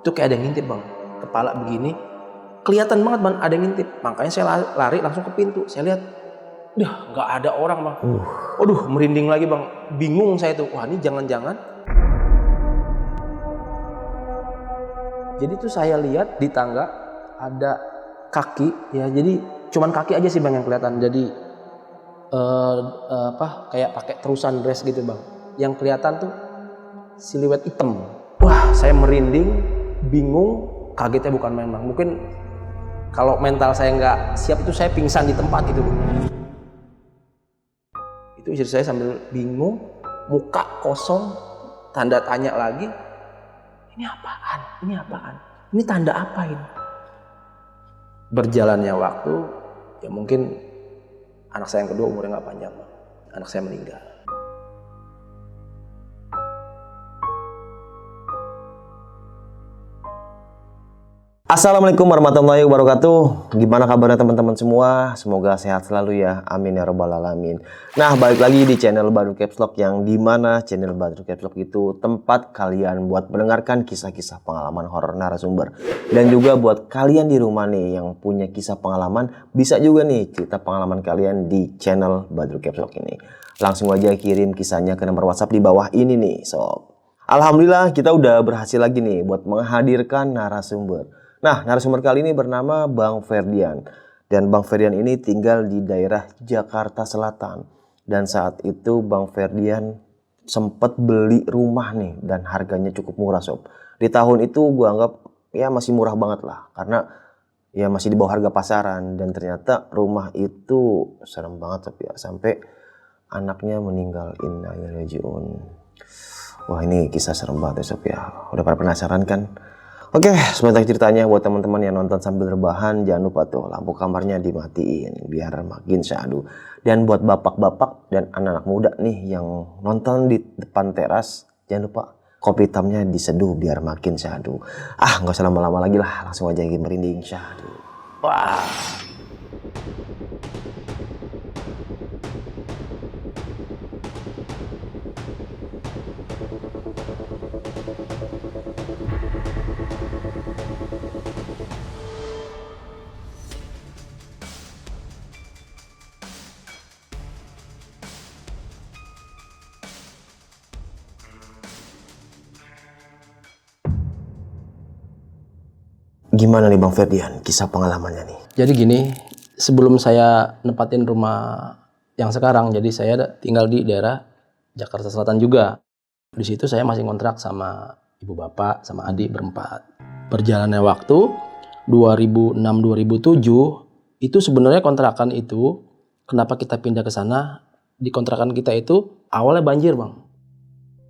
Itu kayak ada yang ngintip bang, kepala begini, kelihatan banget bang ada yang ngintip. Makanya saya lari langsung ke pintu, saya lihat, nggak ada orang bang. Waduh, merinding lagi bang, bingung saya tuh, wah ini jangan-jangan. Jadi tuh saya lihat di tangga ada kaki, ya jadi cuman kaki aja sih bang yang kelihatan. Jadi kayak pakai terusan dress gitu bang. Yang kelihatan tuh siluet hitam. Wah, saya merinding, bingung, kagetnya bukan main bang. Mungkin kalau mental saya nggak siap itu saya pingsan di tempat gitu. Itu istri saya sambil bingung, muka kosong, tanda tanya lagi. Ini apaan? Ini apaan? Ini tanda apa ini? Berjalannya waktu, ya mungkin anak saya yang kedua umurnya nggak panjang, bang. Anak saya meninggal. Assalamualaikum warahmatullahi wabarakatuh. Gimana kabarnya teman-teman semua? Semoga sehat selalu ya. Amin ya rabbal alamin. Nah, balik lagi di channel Badrul Caps Lock, yang dimana channel Badrul Caps Lock itu tempat kalian buat mendengarkan kisah-kisah pengalaman horor narasumber. Dan juga buat kalian di rumah nih yang punya kisah pengalaman, bisa juga nih cerita pengalaman kalian di channel Badrul Caps Lock ini. Langsung aja kirim kisahnya ke nomor WhatsApp di bawah ini nih, sob. Alhamdulillah kita udah berhasil lagi nih buat menghadirkan narasumber. Nah, narasumber kali ini bernama Bang Ferdian. Dan Bang Ferdian ini tinggal di daerah Jakarta Selatan. Dan saat itu Bang Ferdian sempat beli rumah nih, dan harganya cukup murah sob. Di tahun itu gua anggap ya masih murah banget lah, karena ya masih di bawah harga pasaran. Dan ternyata rumah itu serem banget sob ya, sampai anaknya meninggal. Inna lillahi wa inna ilaihi raji'un. Wah, ini kisah serem banget ya sob ya. Udah pada penasaran kan? Oke, sebentar ceritanya buat teman-teman yang nonton sambil rebahan, jangan lupa tuh lampu kamarnya dimatiin biar makin syahdu. Dan buat bapak-bapak dan anak-anak muda nih yang nonton di depan teras, jangan lupa kopi hitamnya diseduh biar makin syahdu. Nggak usah lama-lama lagi lah, langsung aja merinding syahdu. Wah. Gimana nih Bang Ferdian, kisah pengalamannya nih? Jadi gini, sebelum saya nempatin rumah yang sekarang, jadi saya tinggal di daerah Jakarta Selatan juga. Di situ saya masih kontrak sama ibu bapak, sama adik berempat. Perjalannya waktu 2006-2007 itu sebenarnya kontrakan itu, kenapa kita pindah ke sana? Di kontrakan kita itu awalnya banjir bang.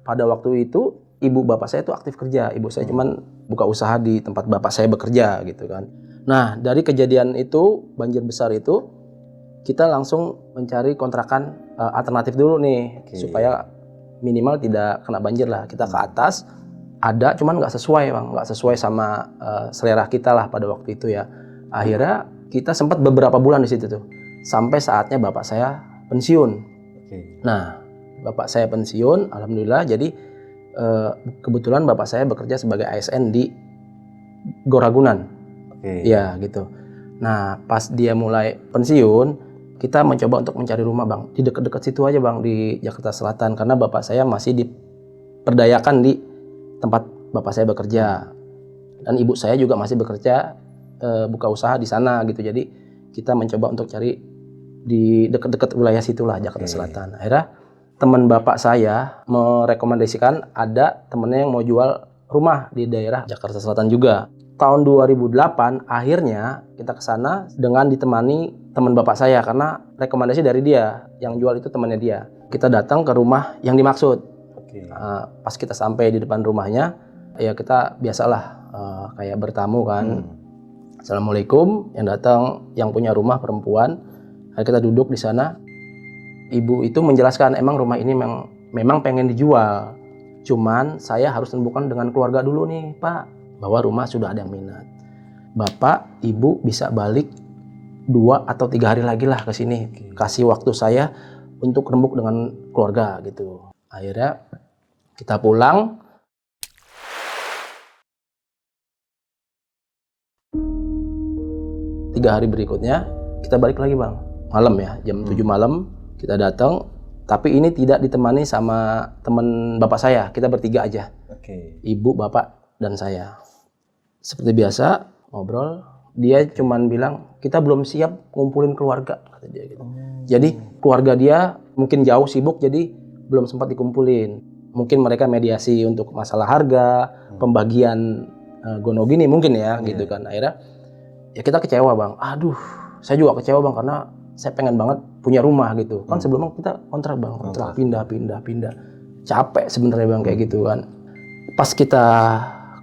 Pada waktu itu ibu bapak saya itu aktif kerja, ibu saya cuman buka usaha di tempat bapak saya bekerja gitu kan. Nah, dari kejadian itu, banjir besar itu, kita langsung mencari kontrakan alternatif dulu nih, supaya minimal tidak kena banjir lah. Kita ke atas, ada cuman nggak sesuai bang, nggak sesuai sama selera kita lah pada waktu itu ya. Akhirnya kita sempat beberapa bulan di situ tuh, sampai saatnya bapak saya pensiun. Nah, bapak saya pensiun, alhamdulillah. Jadi kebetulan bapak saya bekerja sebagai ASN di Goragunan. Ya gitu. Nah, pas dia mulai pensiun, kita mencoba untuk mencari rumah bang di dekat-dekat situ aja bang, di Jakarta Selatan, karena bapak saya masih diperdayakan di tempat bapak saya bekerja, dan ibu saya juga masih bekerja buka usaha di sana gitu. Jadi kita mencoba untuk cari di dekat-dekat wilayah situlah, Jakarta Selatan. Akhirnya teman bapak saya merekomendasikan ada temennya yang mau jual rumah di daerah Jakarta Selatan juga. Tahun 2008 akhirnya kita ke sana dengan ditemani teman bapak saya, karena rekomendasi dari dia, yang jual itu temannya dia. Kita datang ke rumah yang dimaksud. Pas kita sampai di depan rumahnya, ya kita biasalah kayak bertamu kan. Assalamualaikum, yang datang yang punya rumah perempuan. Akhirnya kita duduk di sana. Ibu itu menjelaskan, emang rumah ini memang pengen dijual, cuman saya harus tentukan dengan keluarga dulu nih Pak, bahwa rumah sudah ada yang minat. Bapak, Ibu bisa balik 2 atau 3 hari lagi lah ke sini, kasih waktu saya untuk rembuk dengan keluarga gitu. Akhirnya kita pulang, 3 hari berikutnya kita balik lagi bang, malam ya, jam 7 malam kita datang. Tapi ini tidak ditemani sama teman bapak saya, kita bertiga aja. Ibu, bapak, dan saya. Seperti biasa ngobrol, dia cuman bilang kita belum siap ngumpulin keluarga, kata dia gitu. Jadi keluarga dia mungkin jauh sibuk, jadi belum sempat dikumpulin. Mungkin mereka mediasi untuk masalah harga, pembagian gono gini mungkin ya, gitu kan. Akhirnya ya kita kecewa bang. Aduh, saya juga kecewa bang karena saya pengen banget punya rumah gitu. Kan sebelumnya kita kontrak bang, kontrak pindah. Capek sebenarnya bang kayak gitu kan. Pas kita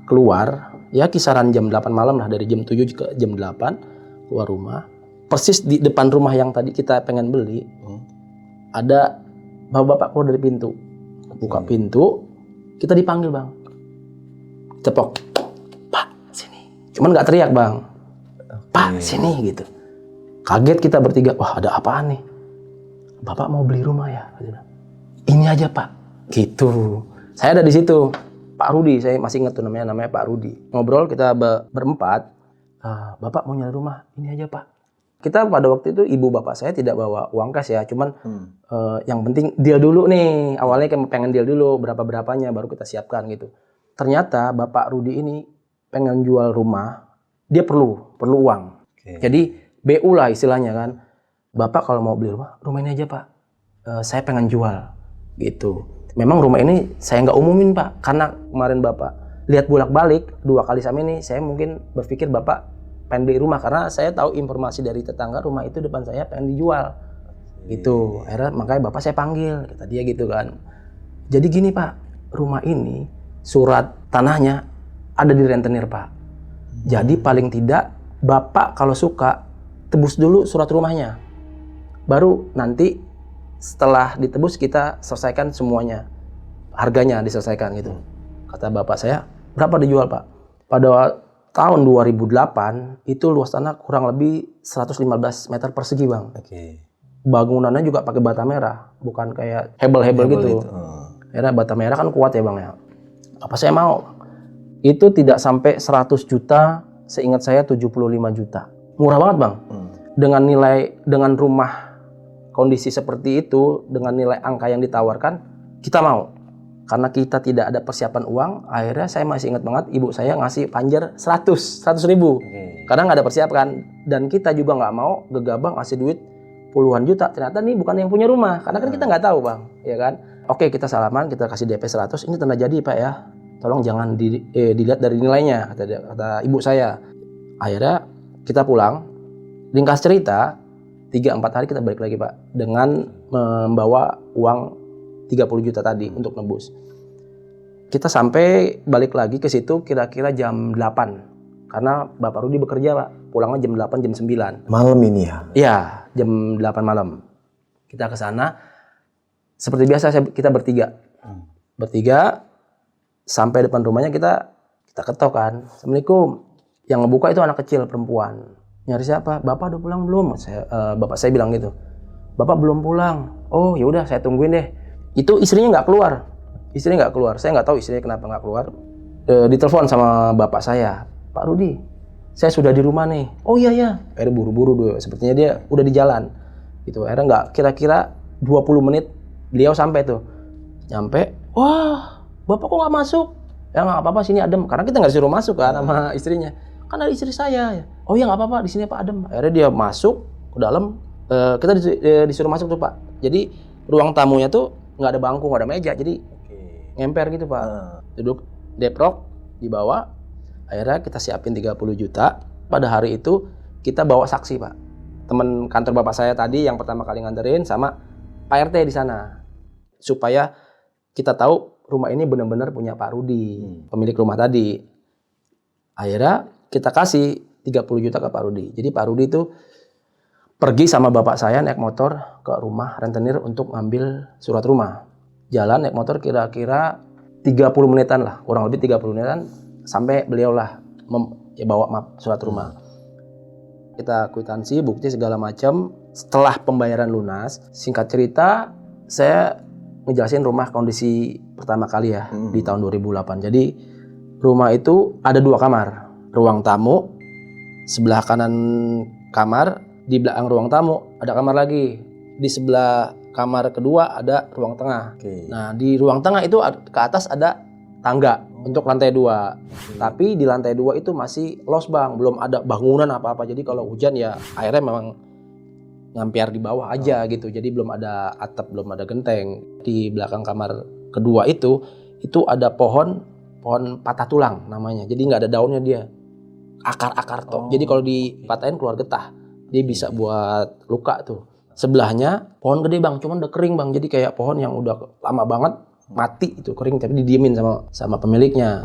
keluar, ya kisaran jam 8 malam lah, dari jam 7 ke jam 8 keluar rumah. Persis di depan rumah yang tadi kita pengen beli, ada bapak-bapak keluar dari pintu. Buka pintu, kita dipanggil bang. Cepok, Pak sini. Cuman nggak teriak bang, Pak sini gitu. Kaget kita bertiga, wah ada apaan nih? Bapak mau beli rumah ya? Ini aja Pak, gitu. Saya ada di situ, Pak Rudi, saya masih ingat tuh namanya Pak Rudi. Ngobrol kita berempat, Bapak mau nyari rumah, ini aja Pak. Kita pada waktu itu ibu bapak saya tidak bawa uang kas ya, cuman yang penting deal dulu nih. Awalnya kayak pengen deal dulu, berapa-berapanya baru kita siapkan gitu. Ternyata Bapak Rudi ini pengen jual rumah, dia perlu uang. Jadi BU lah istilahnya kan. Bapak kalau mau beli rumah ini aja Pak. Saya pengen jual gitu. Memang rumah ini saya nggak umumin Pak, karena kemarin Bapak lihat bolak-balik 2 kali sama ini, saya mungkin berpikir Bapak pengen beli rumah karena saya tahu informasi dari tetangga rumah itu depan saya pengen dijual. Gitu. Akhirnya makanya Bapak saya panggil, kata dia gitu kan. Jadi gini Pak, rumah ini surat tanahnya ada di rentenir Pak. Jadi paling tidak Bapak kalau suka tebus dulu surat rumahnya. Baru nanti setelah ditebus kita selesaikan semuanya. Harganya diselesaikan gitu. Kata bapak saya, berapa dijual Pak? Pada tahun 2008 itu luas tanah kurang lebih 115 meter persegi Bang. Bangunannya juga pakai bata merah, bukan kayak hebel-hebel gitu. Akhirnya bata merah kan kuat ya Bang ya. Apa saya mau? Itu tidak sampai 100 juta, seingat saya 75 juta. Murah banget Bang. Dengan rumah kondisi seperti itu, dengan nilai angka yang ditawarkan, kita mau. Karena kita tidak ada persiapan uang, akhirnya saya masih ingat banget ibu saya ngasih panjer 100 ribu. Karena nggak ada persiapan. Dan kita juga nggak mau gegabah ngasih duit puluhan juta. Ternyata nih bukan yang punya rumah, karena kan kita nggak tahu Bang, ya kan. Oke, kita salaman, kita kasih DP 100, ini tanda jadi Pak ya. Tolong jangan dilihat dari nilainya, kata ibu saya. Akhirnya kita pulang. Ringkas cerita, 3-4 hari kita balik lagi Pak, dengan membawa uang 30 juta tadi untuk nebus. Kita sampai balik lagi ke situ kira-kira jam 8. Karena Bapak Rudi bekerja Pak, pulangnya jam 8, jam 9. Malam ini ya? Iya, jam 8 malam. Kita ke sana, seperti biasa kita bertiga. Bertiga, sampai depan rumahnya kita ketok kan. Assalamualaikum. Yang ngebuka itu anak kecil perempuan. Nyari siapa? Bapak udah pulang belum? Bapak saya bilang gitu. Bapak belum pulang. Oh ya udah saya tungguin deh. Itu istrinya nggak keluar. Saya nggak tahu istrinya kenapa nggak keluar. Ditelepon sama bapak saya. Pak Rudi, saya sudah di rumah nih. Oh iya ya. Akhirnya buru-buru dulu. Sepertinya dia udah di jalan. Gitu. Akhirnya nggak kira-kira 20 menit beliau sampai tuh. Nyampe. Wah, bapak kok nggak masuk? Ya nggak apa-apa, sini adem. Karena kita nggak disuruh masuk kan sama istrinya. Kan ada istri saya. Oh ya nggak apa-apa, di sini Pak adem. Akhirnya dia masuk ke dalam. Kita disuruh masuk tuh Pak. Jadi ruang tamunya tuh nggak ada bangku, nggak ada meja. Jadi ngemper gitu Pak. Duduk deprok di bawah. Akhirnya kita siapin 30 juta. Pada hari itu kita bawa saksi Pak. Teman kantor bapak saya tadi yang pertama kali nganterin sama Pak RT di sana. Supaya kita tahu rumah ini benar-benar punya Pak Rudi, pemilik rumah tadi. Akhirnya kita kasih 30 juta ke Pak Rudi. Jadi Pak Rudi itu pergi sama bapak saya naik motor ke rumah rentenir untuk ngambil surat rumah. Jalan naik motor kira-kira 30 menitan lah, kurang lebih 30 menitan sampai beliau lah bawa surat rumah. Kita kwitansi, bukti segala macam. Setelah pembayaran lunas, singkat cerita saya ngejelasin rumah kondisi pertama kali ya di tahun 2008. Jadi rumah itu ada 2 kamar. Ruang tamu, sebelah kanan kamar, di belakang ruang tamu ada kamar lagi. Di sebelah kamar kedua ada ruang tengah. Nah, di ruang tengah itu ke atas ada tangga untuk lantai 2. Tapi di lantai 2 itu masih los Bang, belum ada bangunan apa-apa. Jadi kalau hujan ya airnya memang ngampiar di bawah aja gitu. Jadi belum ada atap, belum ada genteng. Di belakang kamar kedua itu ada pohon patah tulang namanya. Jadi nggak ada daunnya dia. Akar-akar toh. Jadi kalau dipatahin keluar getah. Dia bisa buat luka tuh. Sebelahnya pohon gede Bang, cuman udah kering Bang. Jadi kayak pohon yang udah lama banget mati itu, kering tapi didiemin sama pemiliknya.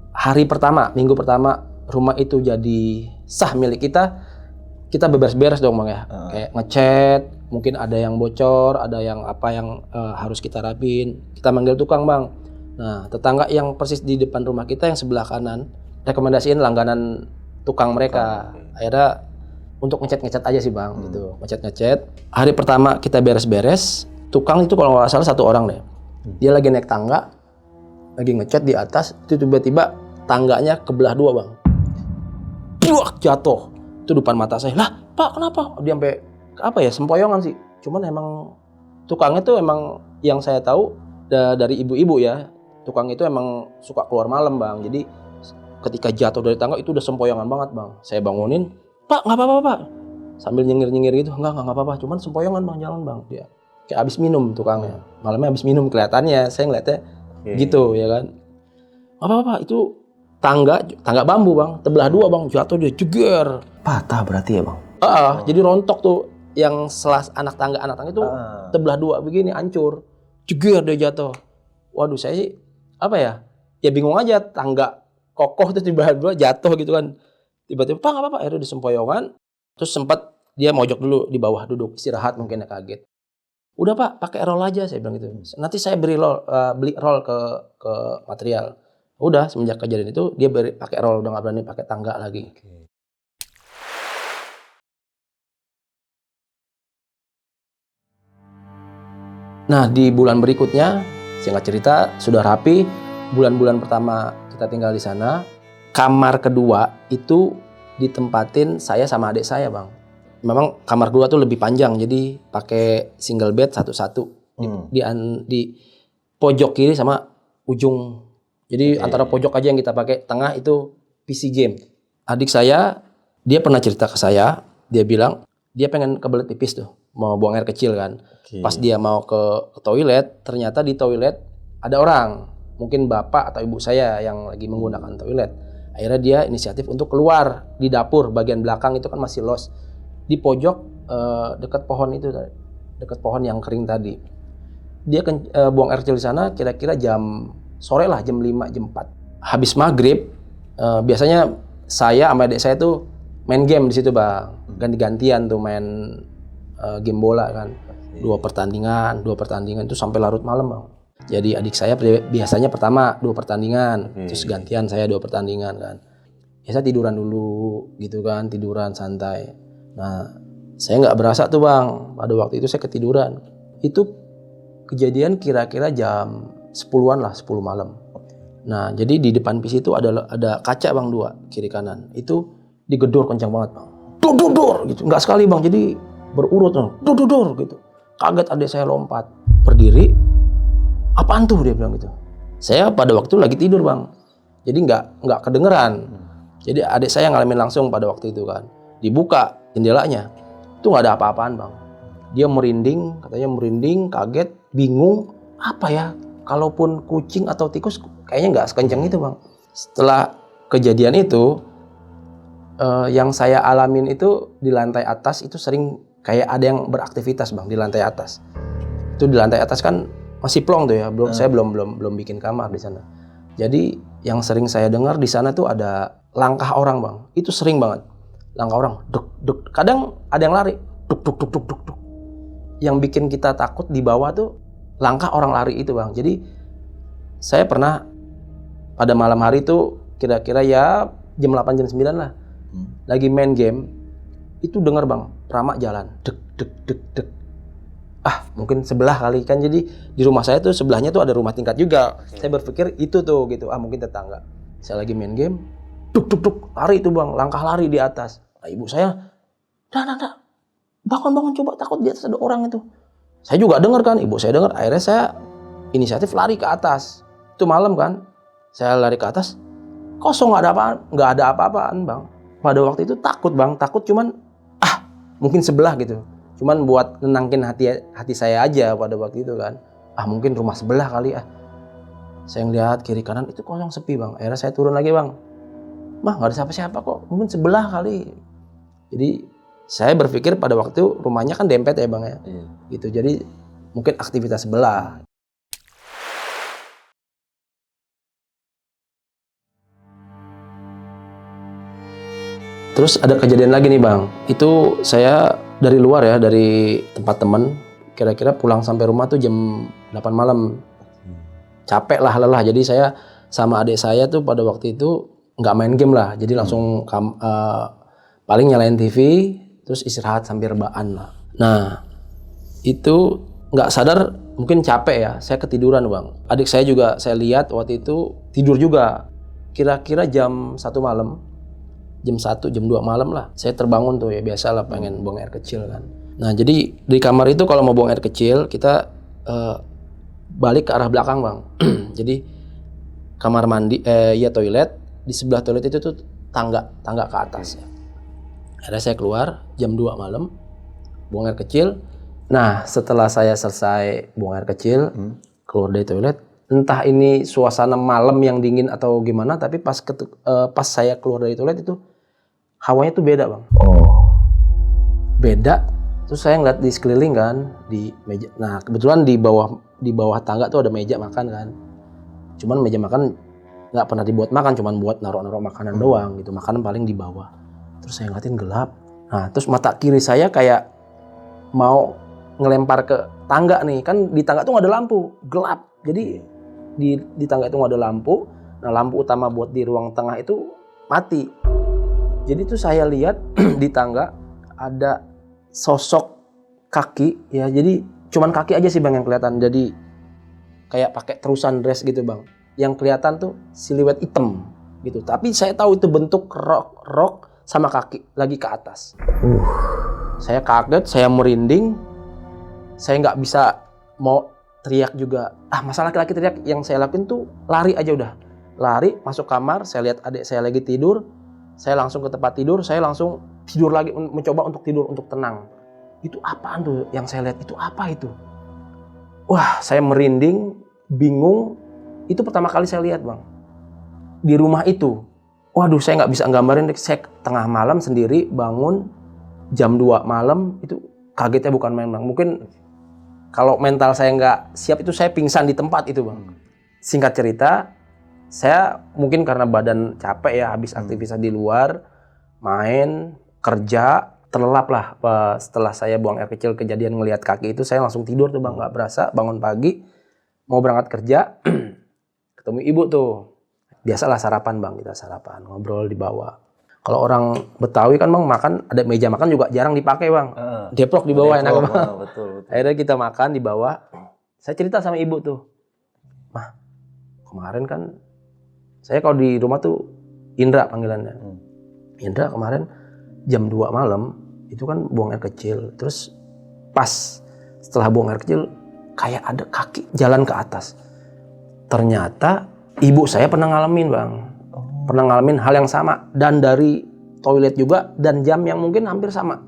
Hari pertama, minggu pertama rumah itu jadi sah milik kita beberes-beres dong Bang ya. Kayak ngecat, mungkin ada yang bocor, ada yang apa yang harus kita rapin. Kita manggil tukang Bang. Nah, tetangga yang persis di depan rumah kita yang sebelah kanan rekomendasiin langganan tukang mereka. Akhirnya untuk ngecat aja sih Bang gitu. Ngecat. Hari pertama kita beres-beres, tukang itu kalau nggak salah 1 orang deh. Dia lagi naik tangga, lagi ngecat di atas, itu tiba-tiba tangganya kebelah 2 Bang. Buak, jatuh. Itu depan mata saya. Lah, Pak, kenapa? Dia sampai apa ya, sempoyongan sih. Cuman emang tukangnya tuh emang yang saya tahu dari ibu-ibu ya. Tukang itu emang suka keluar malam Bang. Jadi ketika jatuh dari tangga itu udah sempoyongan banget Bang. Saya bangunin, Pak, nggak apa-apa Pak. Sambil nyengir-nyengir gitu, nggak apa-apa. Cuman sempoyongan Bang, jalan Bang. Dia kayak abis minum tukangnya. Malamnya abis minum kelihatannya. Saya ngeliatnya gitu ya kan. Nggak apa-apa, itu tangga bambu Bang. Terbelah 2 Bang, jatuh dia jeger. Patah berarti ya Bang? Jadi rontok tuh. Yang selas anak tangga itu terbelah 2 begini, hancur. Jeger dia jatuh. Waduh, saya sih apa ya? Ya bingung aja, tangga kokoh tuh tiba-tiba jatuh gitu kan. Tiba-tiba, Pak, nggak apa-apa, akhirnya disempoyongan. Terus sempat dia mojok dulu di bawah, duduk istirahat, mungkin ya kaget. Udah Pak, pakai roll aja, saya bilang gitu. Nanti saya beli roll ke material. Udah, semenjak kejadian itu dia pakai roll, udah nggak berani pakai tangga lagi. Nah, di bulan berikutnya, singkat cerita, sudah rapi. Bulan-bulan pertama kita tinggal di sana. Kamar kedua itu ditempatin saya sama adik saya Bang. Memang kamar kedua tuh lebih panjang, jadi pakai single bed satu-satu. Di pojok kiri sama ujung. Jadi antara pojok aja yang kita pakai, tengah itu PC game. Adik saya, dia pernah cerita ke saya, dia bilang dia pengen kebelet pipis tuh, mau buang air kecil kan. Pas dia mau ke toilet, ternyata di toilet ada orang, mungkin bapak atau ibu saya yang lagi menggunakan toilet. Akhirnya dia inisiatif untuk keluar di dapur bagian belakang itu kan masih los. Di pojok dekat pohon itu, dekat pohon yang kering tadi. Dia buang air kecil di sana kira-kira jam sore lah, jam 5, jam 4. Habis maghrib, biasanya saya sama adik saya tuh main game di situ Bang. Ganti-gantian tuh main game bola kan. 2 pertandingan itu sampai larut malam Bang. Jadi adik saya biasanya pertama 2 pertandingan, terus gantian saya 2 pertandingan kan. Biasa tiduran dulu gitu kan, tiduran santai. Nah, saya nggak berasa tuh Bang, pada waktu itu saya ketiduran. Itu kejadian kira-kira jam 10-an lah, 10 malam. Nah, jadi di depan PC itu ada kaca Bang 2, kiri kanan. Itu digedor kencang banget Bang. Dor gitu, nggak sekali Bang, jadi berurut Bang. Dor gitu. Kaget adik saya lompat, berdiri. Apaan tuh dia bilang gitu. Saya pada waktu lagi tidur Bang. Jadi nggak kedengeran. Jadi adik saya ngalamin langsung pada waktu itu kan. Dibuka jendelanya. Itu nggak ada apa-apaan Bang. Dia merinding, katanya merinding, kaget, bingung. Apa ya? Kalaupun kucing atau tikus kayaknya nggak sekencang itu Bang. Setelah kejadian itu, yang saya alamin itu di lantai atas itu sering kayak ada yang beraktivitas Bang di lantai atas. Itu di lantai atas kan masih plong tuh ya, saya belum bikin kamar di sana. Jadi yang sering saya dengar di sana tuh ada langkah orang Bang. Itu sering banget. Langkah orang, duk. Kadang ada yang lari, duk. Yang bikin kita takut di bawah tuh langkah orang lari itu Bang. Jadi saya pernah pada malam hari itu kira-kira ya jam 8 jam 9 lah. Lagi main game itu dengar Bang, Rama jalan, dek. Mungkin sebelah kali kan, jadi di rumah saya tuh sebelahnya tuh ada rumah tingkat juga. Saya berpikir itu tuh gitu, mungkin tetangga. Saya lagi main game, duk, lari tuh Bang, langkah lari di atas. Nah, ibu saya Dah, bangun coba, takut di atas ada orang itu. Saya juga dengar kan, ibu saya dengar. Akhirnya saya inisiatif lari ke atas. Itu malam kan, saya lari ke atas, kosong, nggak ada apa-apaan bang. Pada waktu itu takut bang, takut cuman mungkin sebelah gitu. Cuman buat nenangin hati saya aja pada waktu itu kan. Mungkin rumah sebelah kali. Saya ngeliat kiri kanan itu kosong sepi bang. Akhirnya saya turun lagi bang. Mah nggak ada siapa-siapa kok, mungkin sebelah kali. Jadi saya berpikir pada waktu itu rumahnya kan dempet ya bang ya. Gitu. Jadi mungkin aktivitas sebelah. Terus ada kejadian lagi nih bang. Itu saya dari luar ya, dari tempat teman. Kira-kira pulang sampai rumah tuh jam 8 malam. Capek lah, lelah. Jadi saya sama adik saya tuh pada waktu itu nggak main game lah. Jadi langsung paling nyalain TV, terus istirahat sambil rebahan lah. Nah, itu nggak sadar mungkin capek ya, saya ketiduran bang. Adik saya juga saya lihat waktu itu tidur juga. Kira-kira jam 1 malam, jam 1, jam 2 malam lah. Saya terbangun tuh ya, biasa lah pengen buang air kecil kan. Nah, jadi di kamar itu kalau mau buang air kecil, kita balik ke arah belakang bang. Jadi kamar mandi, toilet, di sebelah toilet itu tuh tangga ke atas ya. Akhirnya saya keluar jam 2 malam, buang air kecil. Nah, setelah saya selesai buang air kecil, keluar dari toilet, entah ini suasana malam yang dingin atau gimana, tapi pas saya keluar dari toilet itu, hawanya tuh beda bang. Beda, terus saya ngeliat di sekeliling kan, di meja. Nah, kebetulan di bawah tangga tuh ada meja makan kan. Cuman meja makan nggak pernah dibuat makan, cuman buat naruh makanan doang gitu, makanan paling di bawah. Terus saya ngeliatin gelap. Nah, terus mata kiri saya kayak mau ngelempar ke tangga nih. Kan di tangga tuh nggak ada lampu, gelap. Jadi di tangga itu nggak ada lampu. Nah, lampu utama buat di ruang tengah itu mati. Jadi tuh saya lihat di tangga ada sosok kaki ya. Jadi cuman kaki aja sih bang yang kelihatan. Jadi kayak pakai terusan dress gitu bang. Yang kelihatan tuh siluet hitam gitu. Tapi saya tahu itu bentuk rok sama kaki lagi ke atas. Saya kaget, saya merinding. Saya nggak bisa mau teriak juga. Masa laki-laki teriak, yang saya lakuin tuh lari aja udah. Lari, masuk kamar, saya lihat adik saya lagi tidur. Saya langsung ke tempat tidur, saya langsung tidur lagi, mencoba untuk tidur, untuk tenang. Itu apaan tuh yang saya lihat, itu apa itu? Wah, saya merinding, bingung. Itu pertama kali saya lihat bang. Di rumah itu. Waduh, saya nggak bisa nggambarin. Saya tengah malam sendiri bangun jam 2 malam, itu kagetnya bukan main bang. Mungkin kalau mental saya nggak siap itu saya pingsan di tempat itu bang. Singkat cerita, saya mungkin karena badan capek ya, habis aktivitas di luar, main, kerja, terlelap lah. Setelah saya buang air kecil, kejadian ngelihat kaki itu, saya langsung tidur tuh bang, nggak berasa. Bangun pagi, mau berangkat kerja, ketemu ibu tuh. Biasalah sarapan bang, kita sarapan, ngobrol di bawah. Kalau orang Betawi kan bang, makan, ada meja makan juga jarang dipakai bang. Deplok di bawah enak bang. Betul. Akhirnya kita makan di bawah. Saya cerita sama ibu tuh. Mah, kemarin kan, saya kalau di rumah tuh Indra panggilannya. Indra kemarin jam 2 malam, itu kan buang air kecil. Terus pas setelah buang air kecil, kayak ada kaki jalan ke atas. Ternyata ibu saya pernah ngalamin bang. Pernah ngalamin hal yang sama. Dan dari toilet juga. Dan jam yang mungkin hampir sama.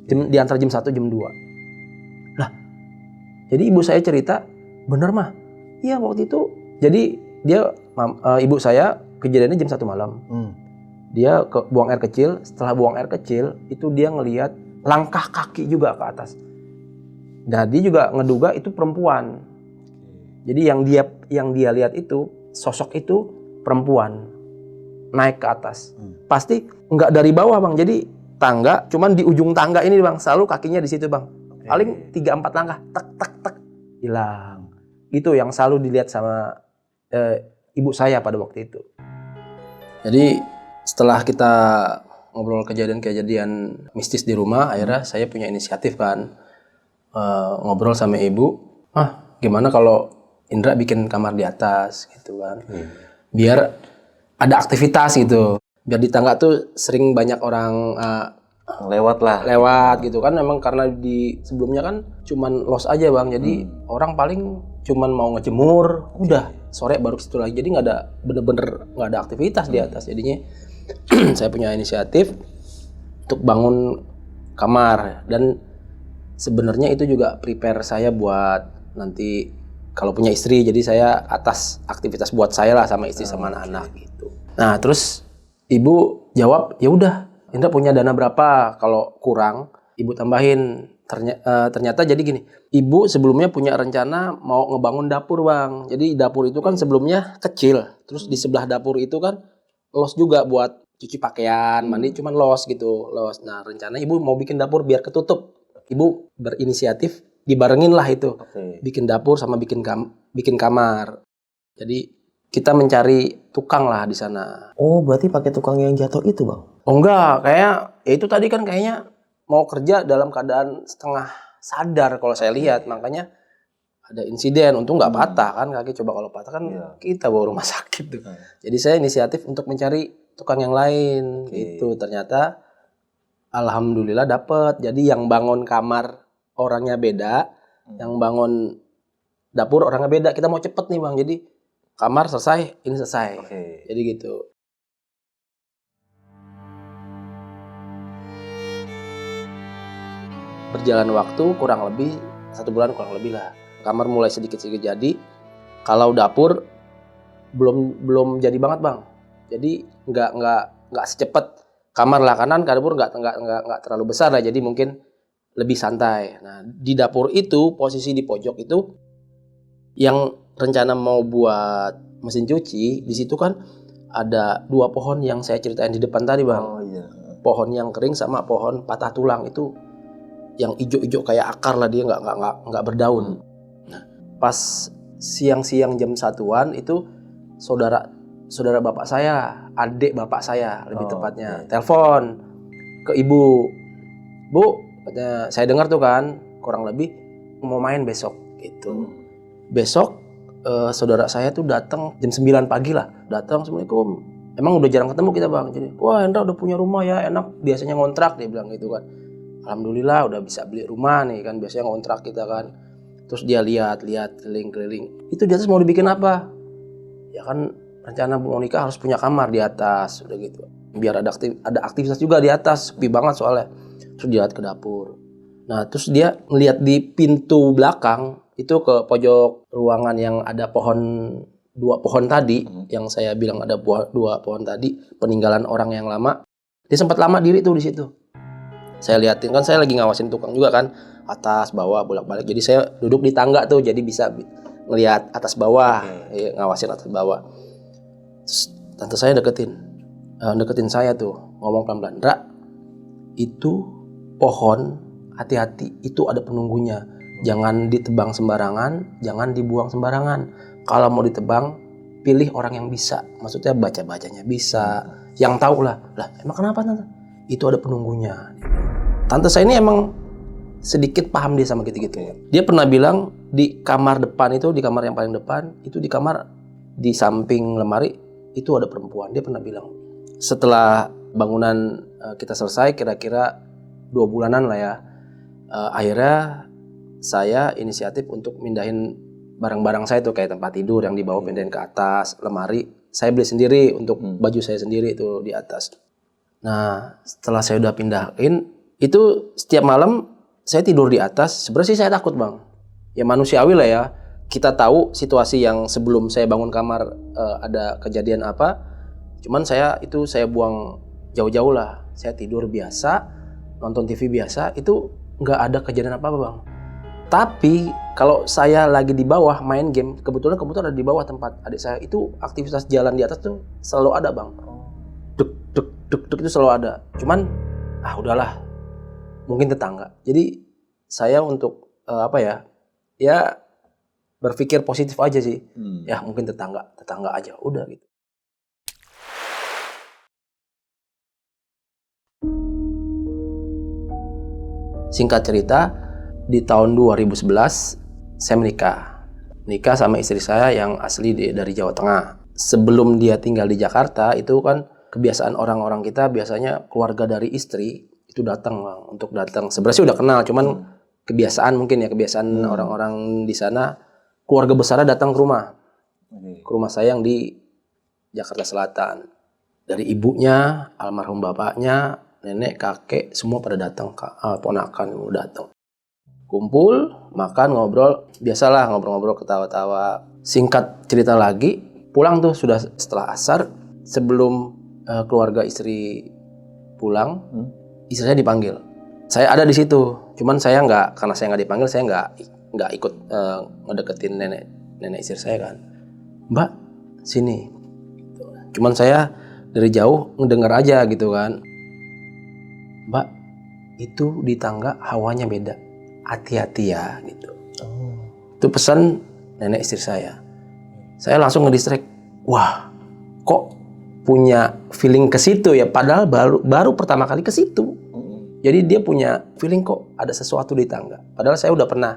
Di antara jam 1 jam 2. Lah. Jadi ibu saya cerita. Bener mah. Iya waktu itu. Jadi ibu saya kejadiannya jam 1 malam. Dia buang air kecil. Setelah buang air kecil. Itu dia ngelihat langkah kaki juga ke atas. Dan dia juga ngeduga itu perempuan. Jadi yang dia lihat itu. Sosok itu perempuan naik ke atas. Pasti nggak dari bawah bang. Jadi tangga, cuman di ujung tangga ini bang. Selalu kakinya di situ bang. Paling 3-4 langkah, tek, hilang. Itu yang selalu dilihat sama ibu saya pada waktu itu. Jadi setelah kita ngobrol kejadian-kejadian mistis di rumah, akhirnya saya punya inisiatif kan. Ngobrol sama ibu. Gimana kalau Indra bikin kamar di atas gitu kan. Biar ada aktivitas gitu. Biar di tangga tuh sering banyak orang Lewat lah. lewat gitu kan. Memang karena di sebelumnya kan cuman los aja bang, jadi orang paling cuman mau ngejemur udah sore baru situ lagi, jadi nggak ada bener-bener nggak ada aktivitas di atas. Jadinya saya punya inisiatif untuk bangun kamar, dan sebenarnya itu juga prepare saya buat nanti kalau punya istri, jadi saya atas aktivitas buat saya lah sama istri sama anak-anak gitu. Nah terus ibu jawab, ya udah Indra punya dana berapa, kalau kurang ibu tambahin. Ternyata jadi gini, ibu sebelumnya punya rencana mau ngebangun dapur bang. Jadi dapur itu kan sebelumnya kecil, terus di sebelah dapur itu kan los juga buat cuci pakaian, mandi cuman los gitu, los. Nah rencana ibu mau bikin dapur biar ketutup. Ibu berinisiatif dibarengin lah itu, bikin dapur sama bikin kamar. Jadi kita mencari tukang lah di sana. Oh, berarti pakai tukang yang jatuh itu, Bang? Oh enggak, kayak ya itu tadi kan kayaknya mau kerja dalam keadaan setengah sadar kalau saya lihat, makanya ada insiden. Untung nggak patah kan kaki, coba kalau patah kan kita bawa rumah sakit tuh. Jadi saya inisiatif untuk mencari tukang yang lain gitu. Ternyata alhamdulillah dapet. Jadi yang bangun kamar orangnya beda, yang bangun dapur orangnya beda. Kita mau cepet nih bang, jadi kamar selesai, ini selesai. Jadi gitu. Berjalan waktu kurang lebih 1 bulan kurang lebih lah. Kamar mulai sedikit-sedikit jadi. Kalau dapur belum jadi banget bang. Jadi nggak secepat kamar lah, kanan ke dapur nggak terlalu besar lah. Jadi mungkin lebih santai. Nah di dapur itu posisi di pojok itu yang rencana mau buat mesin cuci, di situ kan ada 2 pohon yang saya ceritain di depan tadi bang. Oh iya. Pohon yang kering sama pohon patah tulang itu. Yang ijo-ijo kayak akar lah, dia nggak berdaun. Nah, pas siang-siang jam 1-an itu saudara bapak saya, adik bapak saya lebih tepatnya, telepon ke ibu. Bu, katanya, saya dengar tuh kan kurang lebih mau main besok gitu. Besok saudara saya tuh datang jam 9 pagi lah, datang, Assalamualaikum. Emang udah jarang ketemu kita bang. Jadi, wah Hendra udah punya rumah ya, enak, biasanya ngontrak, dia bilang gitu kan. Alhamdulillah udah bisa beli rumah nih kan, biasanya ngontrak kita kan. Terus dia lihat keliling-keliling. Itu di atas mau dibikin apa? Ya kan rencana mau nikah harus punya kamar di atas, udah gitu. Biar ada aktivitas juga di atas, sepi banget soalnya. Terus dia lihat ke dapur. Nah terus dia ngeliat di pintu belakang itu ke pojok ruangan yang ada pohon, 2 pohon tadi, yang saya bilang ada 2 pohon tadi, peninggalan orang yang lama. Dia sempat lama diri tuh di situ. Saya liatin kan, saya lagi ngawasin tukang juga kan, atas bawah bolak-balik. Jadi saya duduk di tangga tuh, jadi bisa ngelihat atas bawah, ngawasin atas bawah. Terus tante saya deketin saya tuh, ngomong pelan-pelan, Ndra, itu pohon hati-hati, itu ada penunggunya. Jangan ditebang sembarangan, jangan dibuang sembarangan. Kalau mau ditebang, pilih orang yang bisa, maksudnya baca-bacanya bisa, yang tahu lah. Lah emang kenapa tante? Itu ada penunggunya. Tante saya ini emang sedikit paham dia sama gitu-gitu. Dia pernah bilang di kamar depan itu, di kamar yang paling depan, itu di kamar di samping lemari itu ada perempuan. Dia pernah bilang. Setelah bangunan kita selesai, kira-kira 2 bulanan lah ya. Akhirnya saya inisiatif untuk mindahin barang-barang saya tuh, kayak tempat tidur yang dibawa pindahin ke atas, lemari saya beli sendiri untuk baju saya sendiri itu di atas. Nah setelah saya udah pindahin itu, setiap malam saya tidur di atas. Sebenarnya sih saya takut bang, ya manusiawi lah ya. Kita tahu situasi yang sebelum saya bangun kamar ada kejadian apa. Cuman saya buang jauh-jauh lah. Saya tidur biasa, nonton TV biasa, itu nggak ada kejadian apa-apa bang. Tapi kalau saya lagi di bawah main game, kebetulan komputer ada di bawah tempat adik saya, itu aktivitas jalan di atas tuh selalu ada bang. Duk itu selalu ada. Cuman udahlah, mungkin tetangga. Jadi saya untuk ya berpikir positif aja sih. Ya mungkin tetangga aja, udah gitu. Singkat cerita, di tahun 2011 saya menikah sama istri saya yang asli dari Jawa Tengah. Sebelum dia tinggal di Jakarta, itu kan kebiasaan orang-orang kita biasanya keluarga dari istri itu datang bang, untuk datang. Sebenarnya sih udah kenal, cuman kebiasaan mungkin ya, kebiasaan orang-orang di sana. Keluarga besarnya datang ke rumah saya yang di Jakarta Selatan. Dari ibunya, almarhum bapaknya, nenek, kakek, semua pada datang, ponakan udah datang. Kumpul, makan, ngobrol, biasalah ngobrol-ngobrol, ketawa-tawa. Singkat cerita lagi, pulang tuh sudah setelah asar, sebelum keluarga istri pulang, istri saya dipanggil. Saya ada di situ, cuman saya nggak, karena saya nggak dipanggil, saya nggak ikut ngedeketin nenek istri saya kan. Mbak, sini. Cuman saya dari jauh ngedenger aja gitu kan. Mbak, itu di tangga hawanya beda. Hati-hati ya gitu. Itu pesan nenek istri saya. Saya langsung ngedistract. Wah, kok punya feeling ke situ ya? Padahal baru pertama kali ke situ. Jadi dia punya feeling kok ada sesuatu di tangga. Padahal saya udah pernah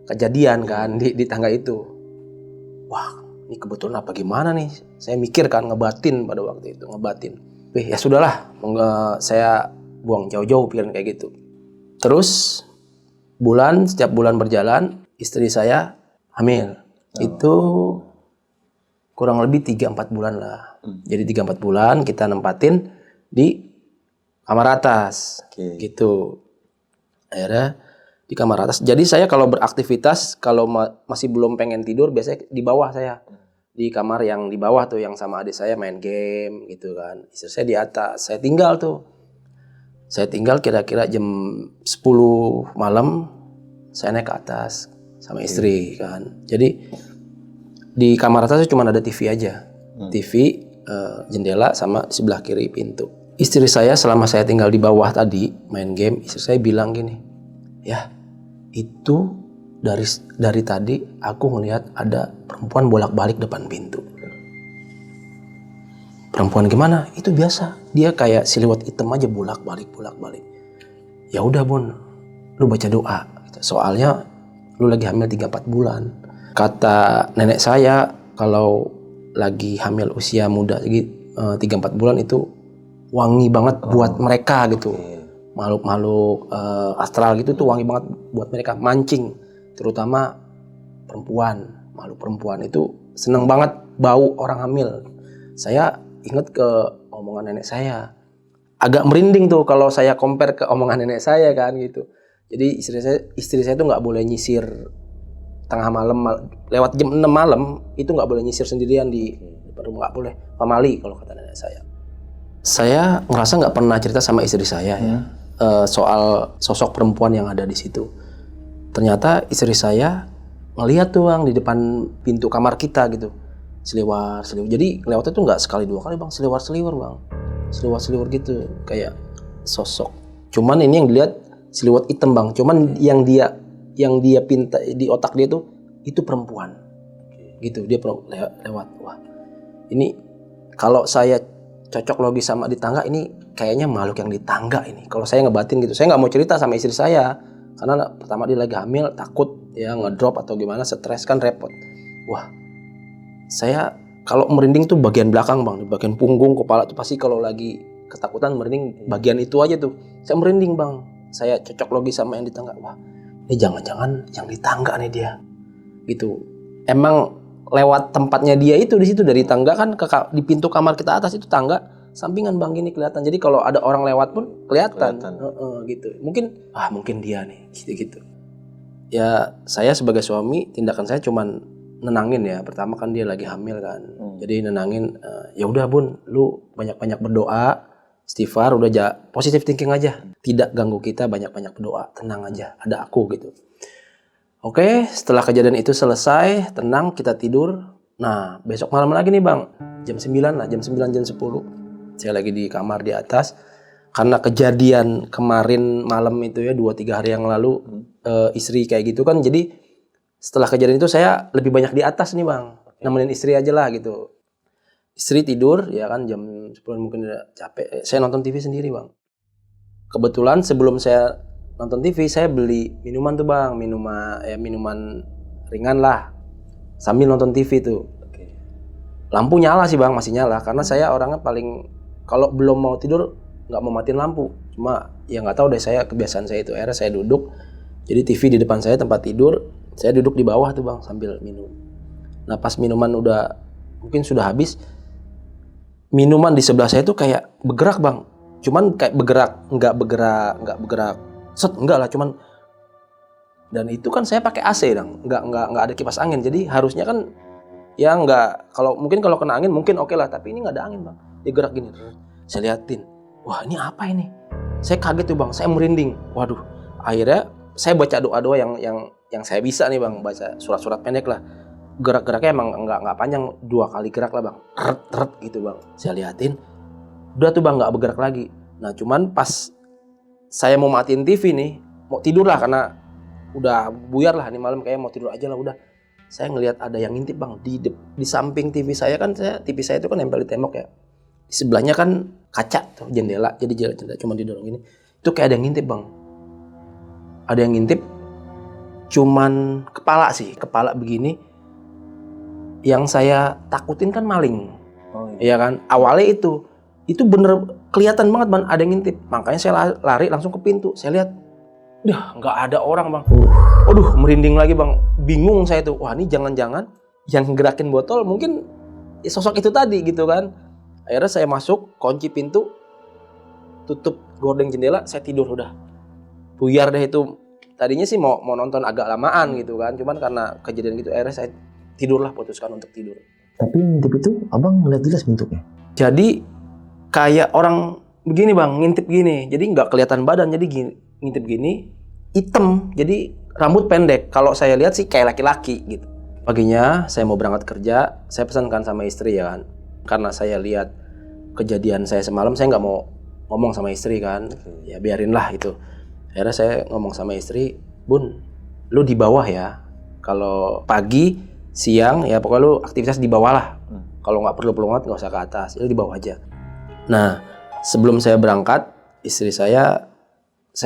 kejadian kan di tangga itu. Wah, ini kebetulan apa gimana nih? Saya mikir kan, ngebatin pada waktu itu, ngebatin. Ya sudahlah, saya buang jauh-jauh pikiran kayak gitu. Terus setiap bulan berjalan, istri saya hamil. Itu kurang lebih 3-4 bulan lah. Jadi 3-4 bulan kita nempatin di kamar atas. Gitu. Akhirnya di kamar atas. Jadi saya kalau beraktivitas, kalau masih belum pengen tidur, biasanya di bawah saya. Di kamar yang di bawah tuh, yang sama adik saya main game gitu kan. Istri saya di atas. Saya tinggal tuh. Saya tinggal kira-kira jam 10 malam, saya naik ke atas sama istri kan. Jadi di kamar atas cuma ada TV aja. TV, jendela sama di sebelah kiri pintu. Istri saya selama saya tinggal di bawah tadi main game, istri saya bilang gini, ya itu dari tadi aku ngelihat ada perempuan bolak-balik depan pintu. Perempuan gimana? Itu biasa. Dia kayak siluet hitam aja bolak-balik. Ya udah Bun, lu baca doa. Soalnya lu lagi hamil 3-4 bulan. Kata nenek saya kalau lagi hamil usia muda 3-4 bulan itu wangi banget buat mereka gitu. Makhluk-makhluk astral gitu tuh wangi banget buat mereka. Mancing, terutama perempuan. Makhluk perempuan itu seneng banget bau orang hamil. Saya ingat ke omongan nenek saya. Agak merinding tuh kalau saya compare ke omongan nenek saya kan gitu. Jadi istri saya tuh nggak boleh nyisir tengah malam, lewat jam 6 malam itu nggak boleh nyisir sendirian di depan rumah, nggak boleh, pamali kalau kata nenek saya. Saya ngerasa nggak pernah cerita sama istri saya ya soal sosok perempuan yang ada di situ. Ternyata istri saya ngeliat tuh Bang di depan pintu kamar kita gitu. Seliwar. Jadi lewatnya tuh nggak sekali 2 kali Bang, seliwar Bang. Seliwar gitu, kayak sosok. Cuman ini yang dilihat seliwat hitam Bang. Cuman yang dia pinta di otak dia tuh itu perempuan. Gitu, dia lewat. Wah. Ini kalau saya cocok logis sama di tangga, ini kayaknya makhluk yang di tangga ini. Kalau saya ngebatin gitu, saya nggak mau cerita sama istri saya karena pertama dia lagi hamil, takut ya ngedrop atau gimana, stres kan repot. Wah, saya kalau merinding tuh bagian belakang Bang, di bagian punggung, kepala tuh pasti kalau lagi ketakutan merinding bagian itu aja tuh. Saya merinding Bang. Saya cocok logis sama yang di tangga. Wah, ini jangan-jangan yang di tangga nih dia. Gitu. Emang lewat tempatnya dia itu di situ, dari tangga kan di pintu kamar kita atas itu tangga sampingan Bang, gini kelihatan. Jadi kalau ada orang lewat pun kelihatan. Gitu. Mungkin dia nih gitu. Ya saya sebagai suami, tindakan saya cuman nenangin ya. Pertama kan dia lagi hamil kan. Jadi nenangin, ya udah Bun, lu banyak-banyak berdoa, istighfar, udah positive thinking aja. Tidak ganggu kita, banyak-banyak berdoa, tenang aja, ada aku gitu. Oke, setelah kejadian itu selesai, tenang, kita tidur. Nah, besok malam lagi nih Bang, jam 9 lah, jam 9, jam 10. Saya lagi di kamar di atas. Karena kejadian kemarin malam itu ya, 2-3 hari yang lalu, istri kayak gitu kan, jadi setelah kejadian itu saya lebih banyak di atas nih Bang, nemenin istri aja lah gitu. Istri tidur ya kan jam 10 mungkin udah capek, saya nonton TV sendiri Bang. Kebetulan sebelum saya nonton TV, saya beli minuman tuh Bang, minuman ringan lah, sambil nonton TV tuh. Lampu nyala sih Bang, masih nyala, karena saya orangnya paling kalau belum mau tidur nggak mau matiin lampu. Cuma ya nggak tahu deh, saya kebiasaan saya itu. Akhirnya saya duduk, jadi TV di depan saya tempat tidur, saya duduk di bawah tuh bang sambil minum. Nah pas minuman udah mungkin sudah habis, minuman di sebelah saya tuh kayak bergerak bang. Cuman kayak nggak bergerak, enggak lah, cuman. Dan itu kan saya pakai AC dong, nggak ada kipas angin, jadi harusnya kan ya nggak, kalau kena angin mungkin oke lah, tapi ini nggak ada angin bang, dia gerak gini. Saya liatin, wah ini apa ini? Saya kaget tuh bang, saya merinding. Waduh, akhirnya saya baca doa-doa yang saya bisa nih bang, baca surat-surat pendek lah. Gerak-geraknya emang nggak panjang, 2 kali gerak lah bang, ret gitu bang. Saya liatin, udah tuh bang nggak bergerak lagi. Nah cuman pas saya mau matiin TV nih, mau tidur lah karena udah buyar lah nih malam, kayak mau tidur aja lah udah. Saya ngelihat ada yang ngintip bang di samping TV saya kan, TV saya itu kan nempel di tembok ya. Di sebelahnya kan kaca tuh, jendela, jadi jendela cuma didorong gini. Itu kayak ada yang ngintip bang. Ada yang ngintip, cuman kepala begini. Yang saya takutin kan maling. Iya kan? Awalnya itu bener kelihatan banget bang, ada yang ngintip. Makanya saya lari langsung ke pintu. Saya lihat, nggak ada orang bang. Aduh, merinding lagi bang. Bingung saya tuh. Wah ini jangan-jangan yang gerakin botol mungkin sosok itu tadi gitu kan. Akhirnya saya masuk, kunci pintu, tutup gorden jendela, saya tidur udah. Buyar deh itu. Tadinya sih mau nonton agak lamaan gitu kan. Cuman karena kejadian gitu akhirnya saya tidurlah, putuskan untuk tidur. Tapi ngintip itu abang ngeliat jelas bentuknya? Jadi kayak orang begini bang, ngintip gini. Jadi nggak kelihatan badan, jadi ngintip gini, hitam, jadi rambut pendek. Kalau saya lihat sih kayak laki-laki gitu. Paginya saya mau berangkat kerja, saya pesankan sama istri ya kan. Karena saya lihat kejadian saya semalam, saya nggak mau ngomong sama istri kan. Ya biarinlah itu. Akhirnya saya ngomong sama istri, Bun, lu di bawah ya. Kalau pagi, siang, ya pokoknya lu aktivitas di bawah lah. Kalau nggak perlu banget nggak usah ke atas, lu di bawah aja. Nah, sebelum saya berangkat, istri saya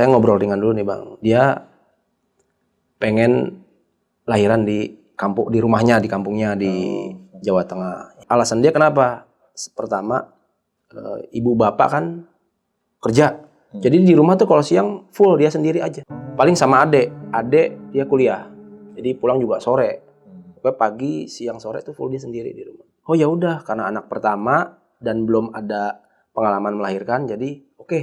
ngobrol dengan dulu nih bang. Dia pengen lahiran di rumahnya, di kampungnya di Jawa Tengah. Alasan dia kenapa? Pertama, ibu bapak kan kerja. Jadi di rumah tuh kalau siang full dia sendiri aja. Paling sama adek dia kuliah. Jadi pulang juga sore. Pokoknya pagi, siang, sore tuh full dia sendiri di rumah. Oh ya udah, karena anak pertama dan belum ada pengalaman melahirkan, jadi oke,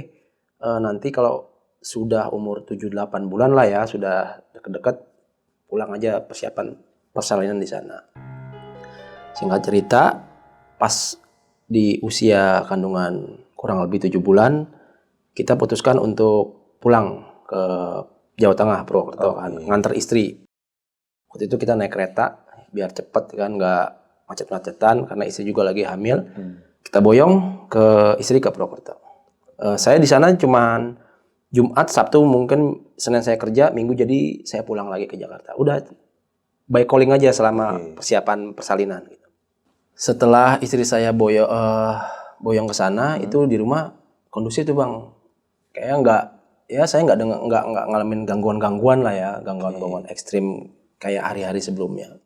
nanti kalau sudah umur 7-8 bulan lah ya, sudah deket-deket, pulang aja persiapan persalinan di sana. Singkat cerita, pas di usia kandungan kurang lebih 7 bulan, kita putuskan untuk pulang ke Jawa Tengah, Purwokerto kan, nganter istri. Waktu itu kita naik kereta, biar cepet kan, nggak macet-macetan, karena istri juga lagi hamil. Kita boyong ke istri ke Purwokerto. Saya di sana cuman Jumat, Sabtu, mungkin Senin saya kerja, Minggu jadi saya pulang lagi ke Jakarta. Udah by calling aja selama persiapan persalinan. Gitu. Setelah istri saya boyong ke sana, itu di rumah kondusif tuh bang. Kayaknya saya nggak ngalamin gangguan-gangguan lah ya, gangguan-gangguan ekstrim kayak hari-hari sebelumnya.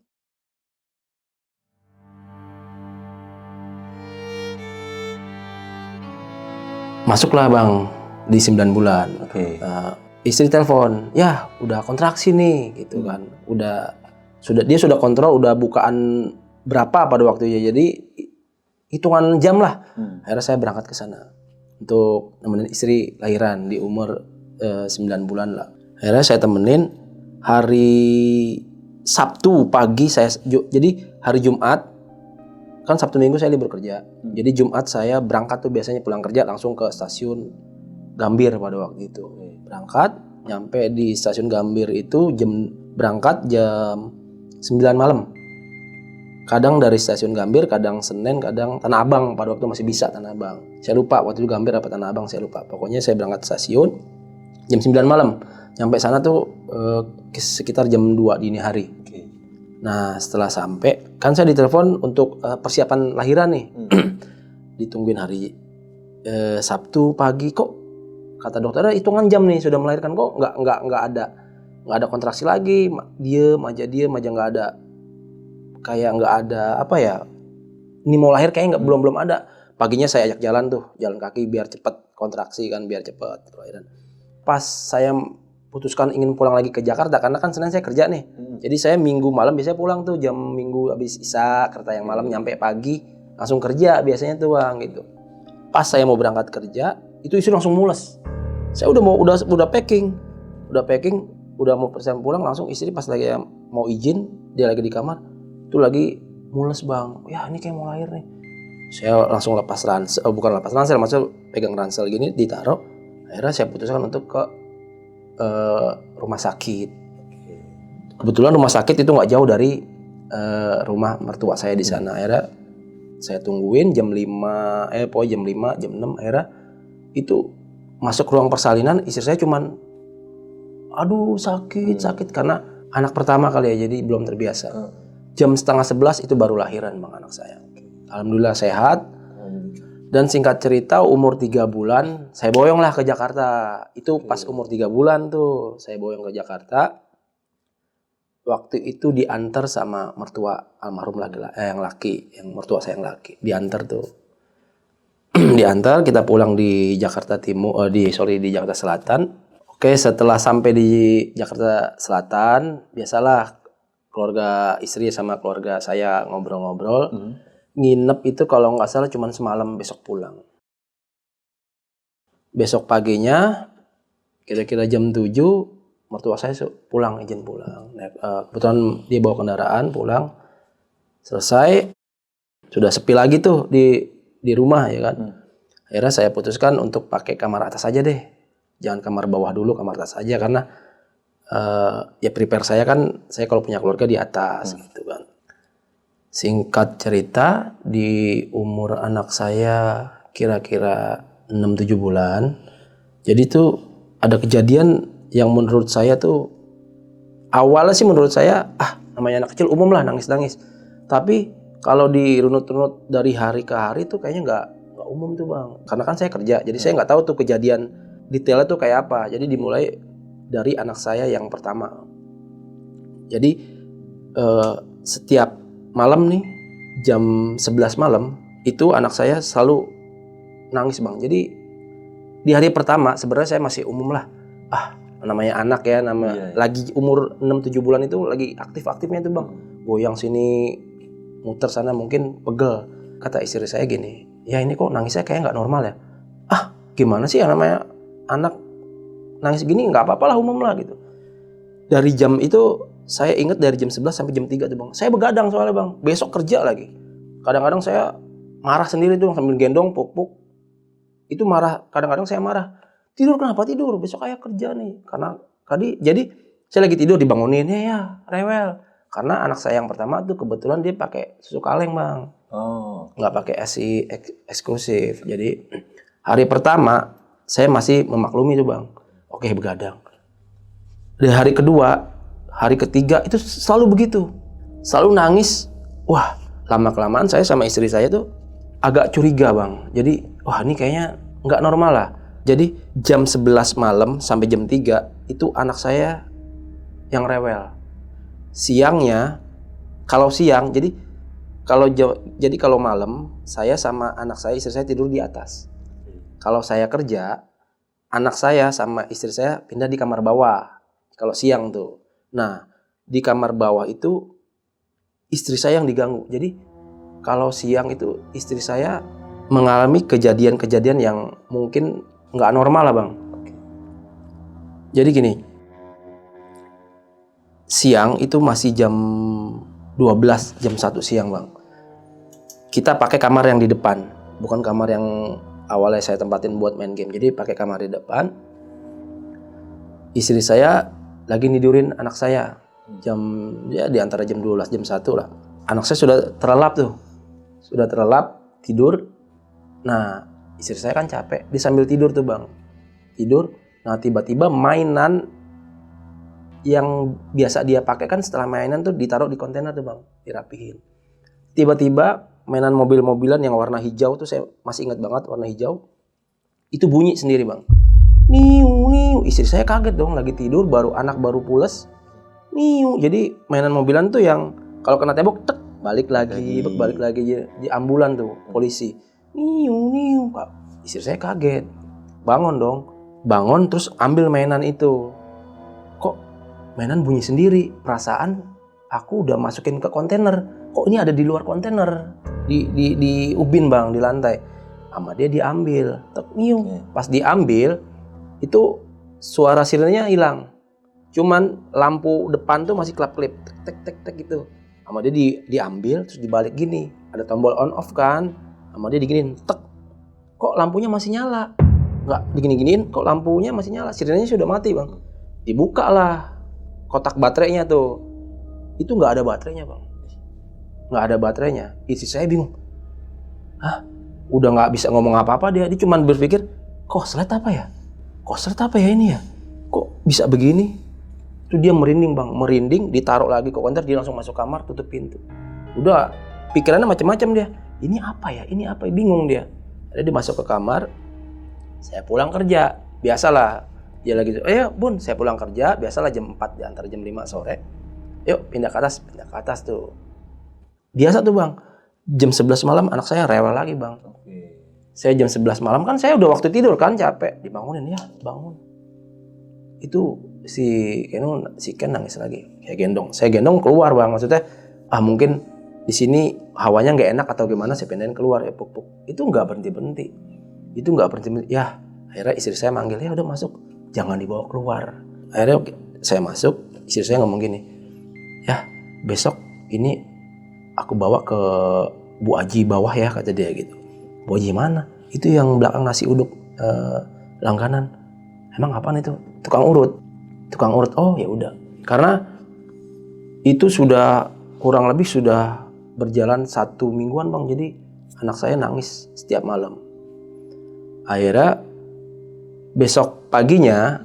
Masuklah bang di 9 bulan. Istri telepon, ya udah kontraksi nih gitu kan. Dia sudah kontrol, udah bukaan berapa pada waktunya. Jadi hitungan jam lah. Akhirnya saya berangkat ke sana untuk nemenin istri lahiran di umur 9 bulan lah. Akhirnya saya temenin hari Sabtu pagi jadi hari Jumat kan, Sabtu Minggu saya libur kerja. Jadi Jumat saya berangkat tuh biasanya pulang kerja langsung ke stasiun Gambir pada waktu itu. Berangkat, nyampe di stasiun Gambir itu berangkat jam 9 malam. Kadang dari stasiun Gambir, kadang Senen, kadang Tanah Abang. Pada waktu masih bisa Tanah Abang. Saya lupa waktu itu Gambir apa Tanah Abang, saya lupa. Pokoknya saya berangkat stasiun jam 9 malam. Nyampe sana tuh sekitar jam 2 dini hari. Nah setelah sampai, kan saya ditelepon untuk persiapan lahiran nih. Ditungguin hari Sabtu pagi, kok kata dokternya hitungan jam nih sudah melahirkan, kok nggak ada kontraksi lagi, diem aja nggak ada, kayak nggak ada apa ya, ini mau lahir kayaknya belum ada. paginya saya ajak jalan tuh, jalan kaki biar cepet kontraksi kan, biar cepet kelahiran. Pas saya putuskan ingin pulang lagi ke Jakarta, karena kan Senin saya kerja nih. Jadi saya Minggu malam biasanya pulang tuh jam Minggu habis Isya, kereta yang malam nyampe pagi, langsung kerja biasanya tuh Bang gitu. Pas saya mau berangkat kerja, itu istri langsung mules. Saya udah packing, udah mau persiapan pulang, langsung istri pas lagi mau izin, dia lagi di kamar, itu lagi mules Bang. Ya ini kayak mau lahir nih. Saya langsung lepas ransel, bukan lepas ransel, maksudnya pegang ransel gini, ditaruh. Akhirnya saya putuskan untuk ke rumah sakit. Kebetulan rumah sakit itu nggak jauh dari rumah mertua saya di sana. Akhirnya saya tungguin jam 5, jam 5, jam 6, akhirnya itu masuk ruang persalinan, istri saya cuman aduh sakit karena anak pertama kali ya, jadi belum terbiasa. Jam 10:30 itu baru lahiran Bang anak saya. Alhamdulillah sehat. Dan singkat cerita umur 3 bulan saya boyong lah ke Jakarta. Itu pas umur 3 bulan tuh saya boyong ke Jakarta. Waktu itu diantar sama mertua almarhum yang mertua saya yang laki. Diantar tuh. Diantar, kita pulang di Jakarta Timur, di Jakarta Selatan. Oke, setelah sampai di Jakarta Selatan, biasalah keluarga istri sama keluarga saya ngobrol-ngobrol. Nginep itu kalau nggak salah cuma semalam, besok pulang. Besok paginya, kira-kira jam 7, mertua saya pulang, izin pulang. Kebetulan dia bawa kendaraan, pulang. Selesai, sudah sepi lagi tuh di rumah ya kan. Akhirnya saya putuskan untuk pakai kamar atas aja deh. Jangan kamar bawah dulu, kamar atas aja. Karena ya prepare saya kan, saya kalau punya keluarga di atas gitu kan. Singkat cerita, di umur anak saya kira-kira 6-7 bulan. Jadi tuh ada kejadian yang menurut saya tuh, awalnya sih menurut saya, namanya anak kecil umum lah nangis-nangis. Tapi kalau dirunut-runut dari hari ke hari tuh kayaknya nggak umum tuh Bang. Karena kan saya kerja, jadi saya nggak tahu tuh kejadian detailnya tuh kayak apa. Jadi dimulai dari anak saya yang pertama. Jadi setiap malam nih, jam 11 malam, itu anak saya selalu nangis Bang. Jadi di hari pertama sebenarnya saya masih umum lah. Namanya anak ya, lagi umur 6-7 bulan itu lagi aktif-aktifnya tuh Bang. Goyang sini, muter sana, mungkin pegel. Kata istri saya gini, ya ini kok nangisnya kayak nggak normal ya. Gimana sih yang namanya anak nangis gini, nggak apa-apa lah, umum lah gitu. Dari jam itu, saya ingat dari jam 11 sampai jam 3 tuh Bang. Saya begadang soalnya Bang, besok kerja lagi. Kadang-kadang saya marah sendiri tuh sambil gendong, puk-puk. Itu marah, kadang-kadang saya marah. Tidur, kenapa tidur? Besok ayah kerja nih. Karena jadi saya lagi tidur dibangunin, ya rewel. Karena anak saya yang pertama tuh kebetulan dia pakai susu kaleng Bang. Nggak pakai ASI eksklusif. Jadi hari pertama saya masih memaklumi tuh Bang. Oke, begadang. Di hari kedua, hari ketiga itu selalu begitu. Selalu nangis. Wah, lama-kelamaan saya sama istri saya tuh agak curiga Bang. Jadi, wah ini kayaknya nggak normal lah. Jadi jam 11 malam sampai jam 3 itu anak saya yang rewel. Siangnya, kalau siang, jadi kalau malam saya sama anak saya, istri saya tidur di atas. Kalau saya kerja, anak saya sama istri saya pindah di kamar bawah. Kalau siang tuh. Nah, di kamar bawah itu istri saya yang diganggu. Jadi kalau siang itu istri saya mengalami kejadian-kejadian yang mungkin nggak normal lah Bang. Jadi gini, siang itu masih jam 12, jam 1 siang Bang. Kita pakai kamar yang di depan, bukan kamar yang awalnya saya tempatin buat main game. Jadi pakai kamar di depan. Istri saya lagi nidurin anak saya di antara jam 12 jam 1 lah. Anak saya sudah terlelap tuh. Sudah terlelap tidur. Nah, istri saya kan capek, dia sambil tidur tuh Bang. Tidur. Nah, tiba-tiba mainan yang biasa dia pakai kan, setelah mainan tuh ditaruh di kontainer tuh Bang, dirapihin. Tiba-tiba mainan mobil-mobilan yang warna hijau tuh, saya masih ingat banget warna hijau. Itu bunyi sendiri Bang. Niu niu, istri saya kaget dong, lagi tidur, anak baru pules. Niu, jadi mainan mobilan tuh yang kalau kena tembok tek balik lagi di ambulan tuh polisi. Niung niung. Istri saya kaget. Bangun dong. Bangun terus ambil mainan itu. Kok mainan bunyi sendiri? Perasaan aku udah masukin ke kontainer. Kok ini ada di luar kontainer? Di ubin bang, di lantai. Sama dia diambil. Tek niung. Pas diambil itu suara sirennya hilang. Cuman lampu depan tuh masih kelap-kelip. Tek tek tek gitu. Sama dia diambil terus dibalik gini. Ada tombol on off kan. Sama dia diginiin. Tek. Kok lampunya masih nyala? Nggak digini-giniin, kok lampunya masih nyala? Sirenanya sudah mati bang. Dibuka lah kotak baterainya tuh. Itu nggak ada baterainya bang. Nggak ada baterainya. Istri saya bingung. Hah? Udah nggak bisa ngomong apa-apa dia. Dia cuma berpikir, korslet apa ya? Korslet apa ya ini ya? Kok bisa begini? Itu dia merinding bang. Merinding, ditaruh lagi ke konter. Dia langsung masuk kamar, tutup pintu. Udah pikirannya macam-macam dia. Ini apa ya? Ini apa? Bingung dia. Jadi dia masuk ke kamar. Saya pulang kerja. Biasalah. Dia lagi, ayo bun, saya pulang kerja. Biasalah jam 4 antara jam 5 sore. Yuk pindah ke atas tuh. Biasa tuh bang. Jam 11 malam anak saya rewel lagi bang. Saya jam 11 malam kan saya udah waktu tidur kan, capek. Dibangunin, ya bangun. Itu si Ken nangis lagi. Saya gendong keluar bang. Maksudnya mungkin di sini hawanya nggak enak atau gimana, saya pindahin keluar ya puk. Itu nggak berhenti. Ya akhirnya istri saya manggil, ya udah masuk, jangan dibawa keluar. Akhirnya saya masuk, istri saya ngomong gini, ya besok ini aku bawa ke Bu Aji bawah ya, kata dia gitu. Bu Aji mana? Itu yang belakang nasi uduk langganan. Emang apaan itu? Tukang urut. Oh ya udah. Karena itu sudah kurang lebih sudah berjalan 1 mingguan bang. Jadi anak saya nangis setiap malam. Akhirnya besok paginya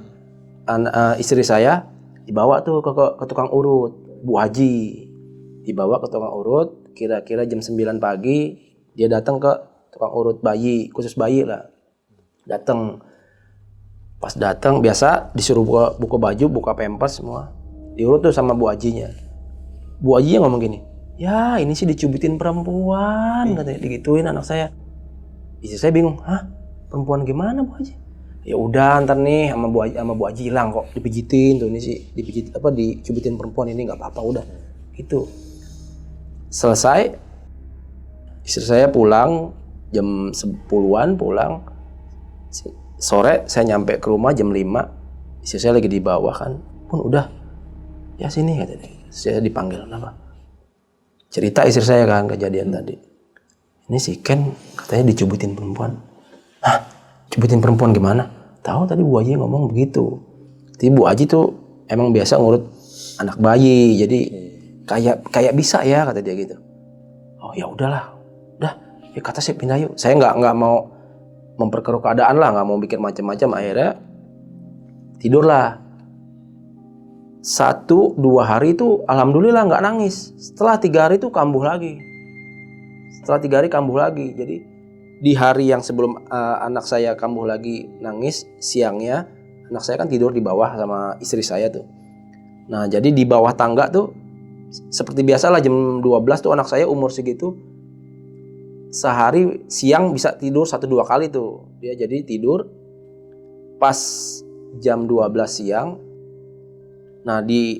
istri saya dibawa tuh ke tukang urut, Bu Haji. Dibawa ke tukang urut, kira-kira jam 9 pagi dia datang ke tukang urut bayi, khusus bayi lah. Pas datang biasa disuruh buka baju, buka pampers semua. Diurut tuh sama Bu Hajinya. Bu Hajinya ngomong gini, ya ini sih dicubitin perempuan, katanya, digituin anak saya. Istri saya bingung, hah? Perempuan gimana Bu Haji? Ya udah ntar nih sama Bu Haji hilang kok, dipijitin tuh, ini sih dicubitin perempuan, ini nggak apa-apa udah. Gitu. Selesai, istri saya pulang jam 10-an pulang. Sore saya nyampe ke rumah jam 5. Istri saya lagi di bawah kan. Pun udah. Ya sini katanya. Saya dipanggil, kenapa? Cerita istri saya kan kejadian tadi. Ini si Ken katanya dicubitin perempuan. Hah? Cubitin perempuan gimana? Tahu tadi Bu Haji ngomong begitu. Tapi Bu Haji tuh emang biasa ngurut anak bayi. Jadi kayak bisa ya, kata dia gitu. Oh ya udahlah. Udah, ya kata saya pindah yuk. Saya nggak mau memperkeruh keadaan lah, nggak mau bikin macam-macam. Akhirnya tidurlah. 1-2 hari itu alhamdulillah nggak nangis. Setelah 3 hari itu kambuh lagi. Jadi di hari yang sebelum anak saya kambuh lagi nangis, siangnya anak saya kan tidur di bawah sama istri saya tuh. Nah jadi di bawah tangga tuh seperti biasa lah jam 12 tuh anak saya umur segitu sehari siang bisa tidur 1-2 kali tuh. Dia jadi tidur pas jam 12 siang. Nah di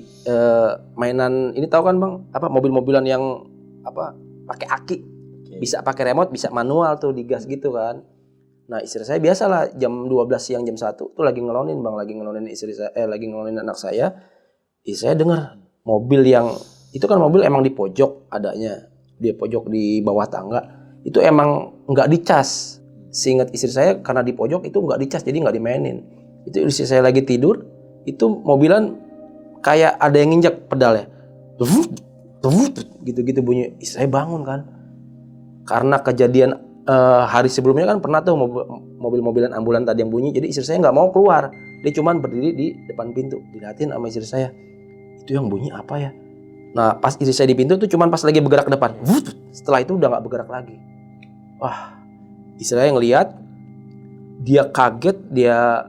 mainan ini tahu kan bang, apa mobil-mobilan yang apa pakai aki, bisa pakai remote, bisa manual tuh, digas gitu kan. Nah istri saya biasalah jam 12 siang jam 1 tuh lagi ngelonin bang, lagi ngelonin anak saya. Istri saya dengar mobil yang itu kan mobil emang di pojok adanya, di pojok di bawah tangga. Itu emang nggak dicas. Seingat istri saya karena di pojok itu nggak dicas, jadi nggak dimainin. Itu istri saya lagi tidur, itu mobilan kayak ada yang nginjak pedalnya, gitu-gitu bunyi. Istri saya bangun kan, karena kejadian hari sebelumnya kan pernah tuh mobil-mobilan ambulan tadi yang bunyi. Jadi istri saya nggak mau keluar, dia cuman berdiri di depan pintu, dilihatin sama istri saya. Itu yang bunyi apa ya? Nah pas istri saya di pintu tuh cuman pas lagi bergerak ke depan, setelah itu udah nggak bergerak lagi. Wah, istri saya ngelihat, dia kaget, dia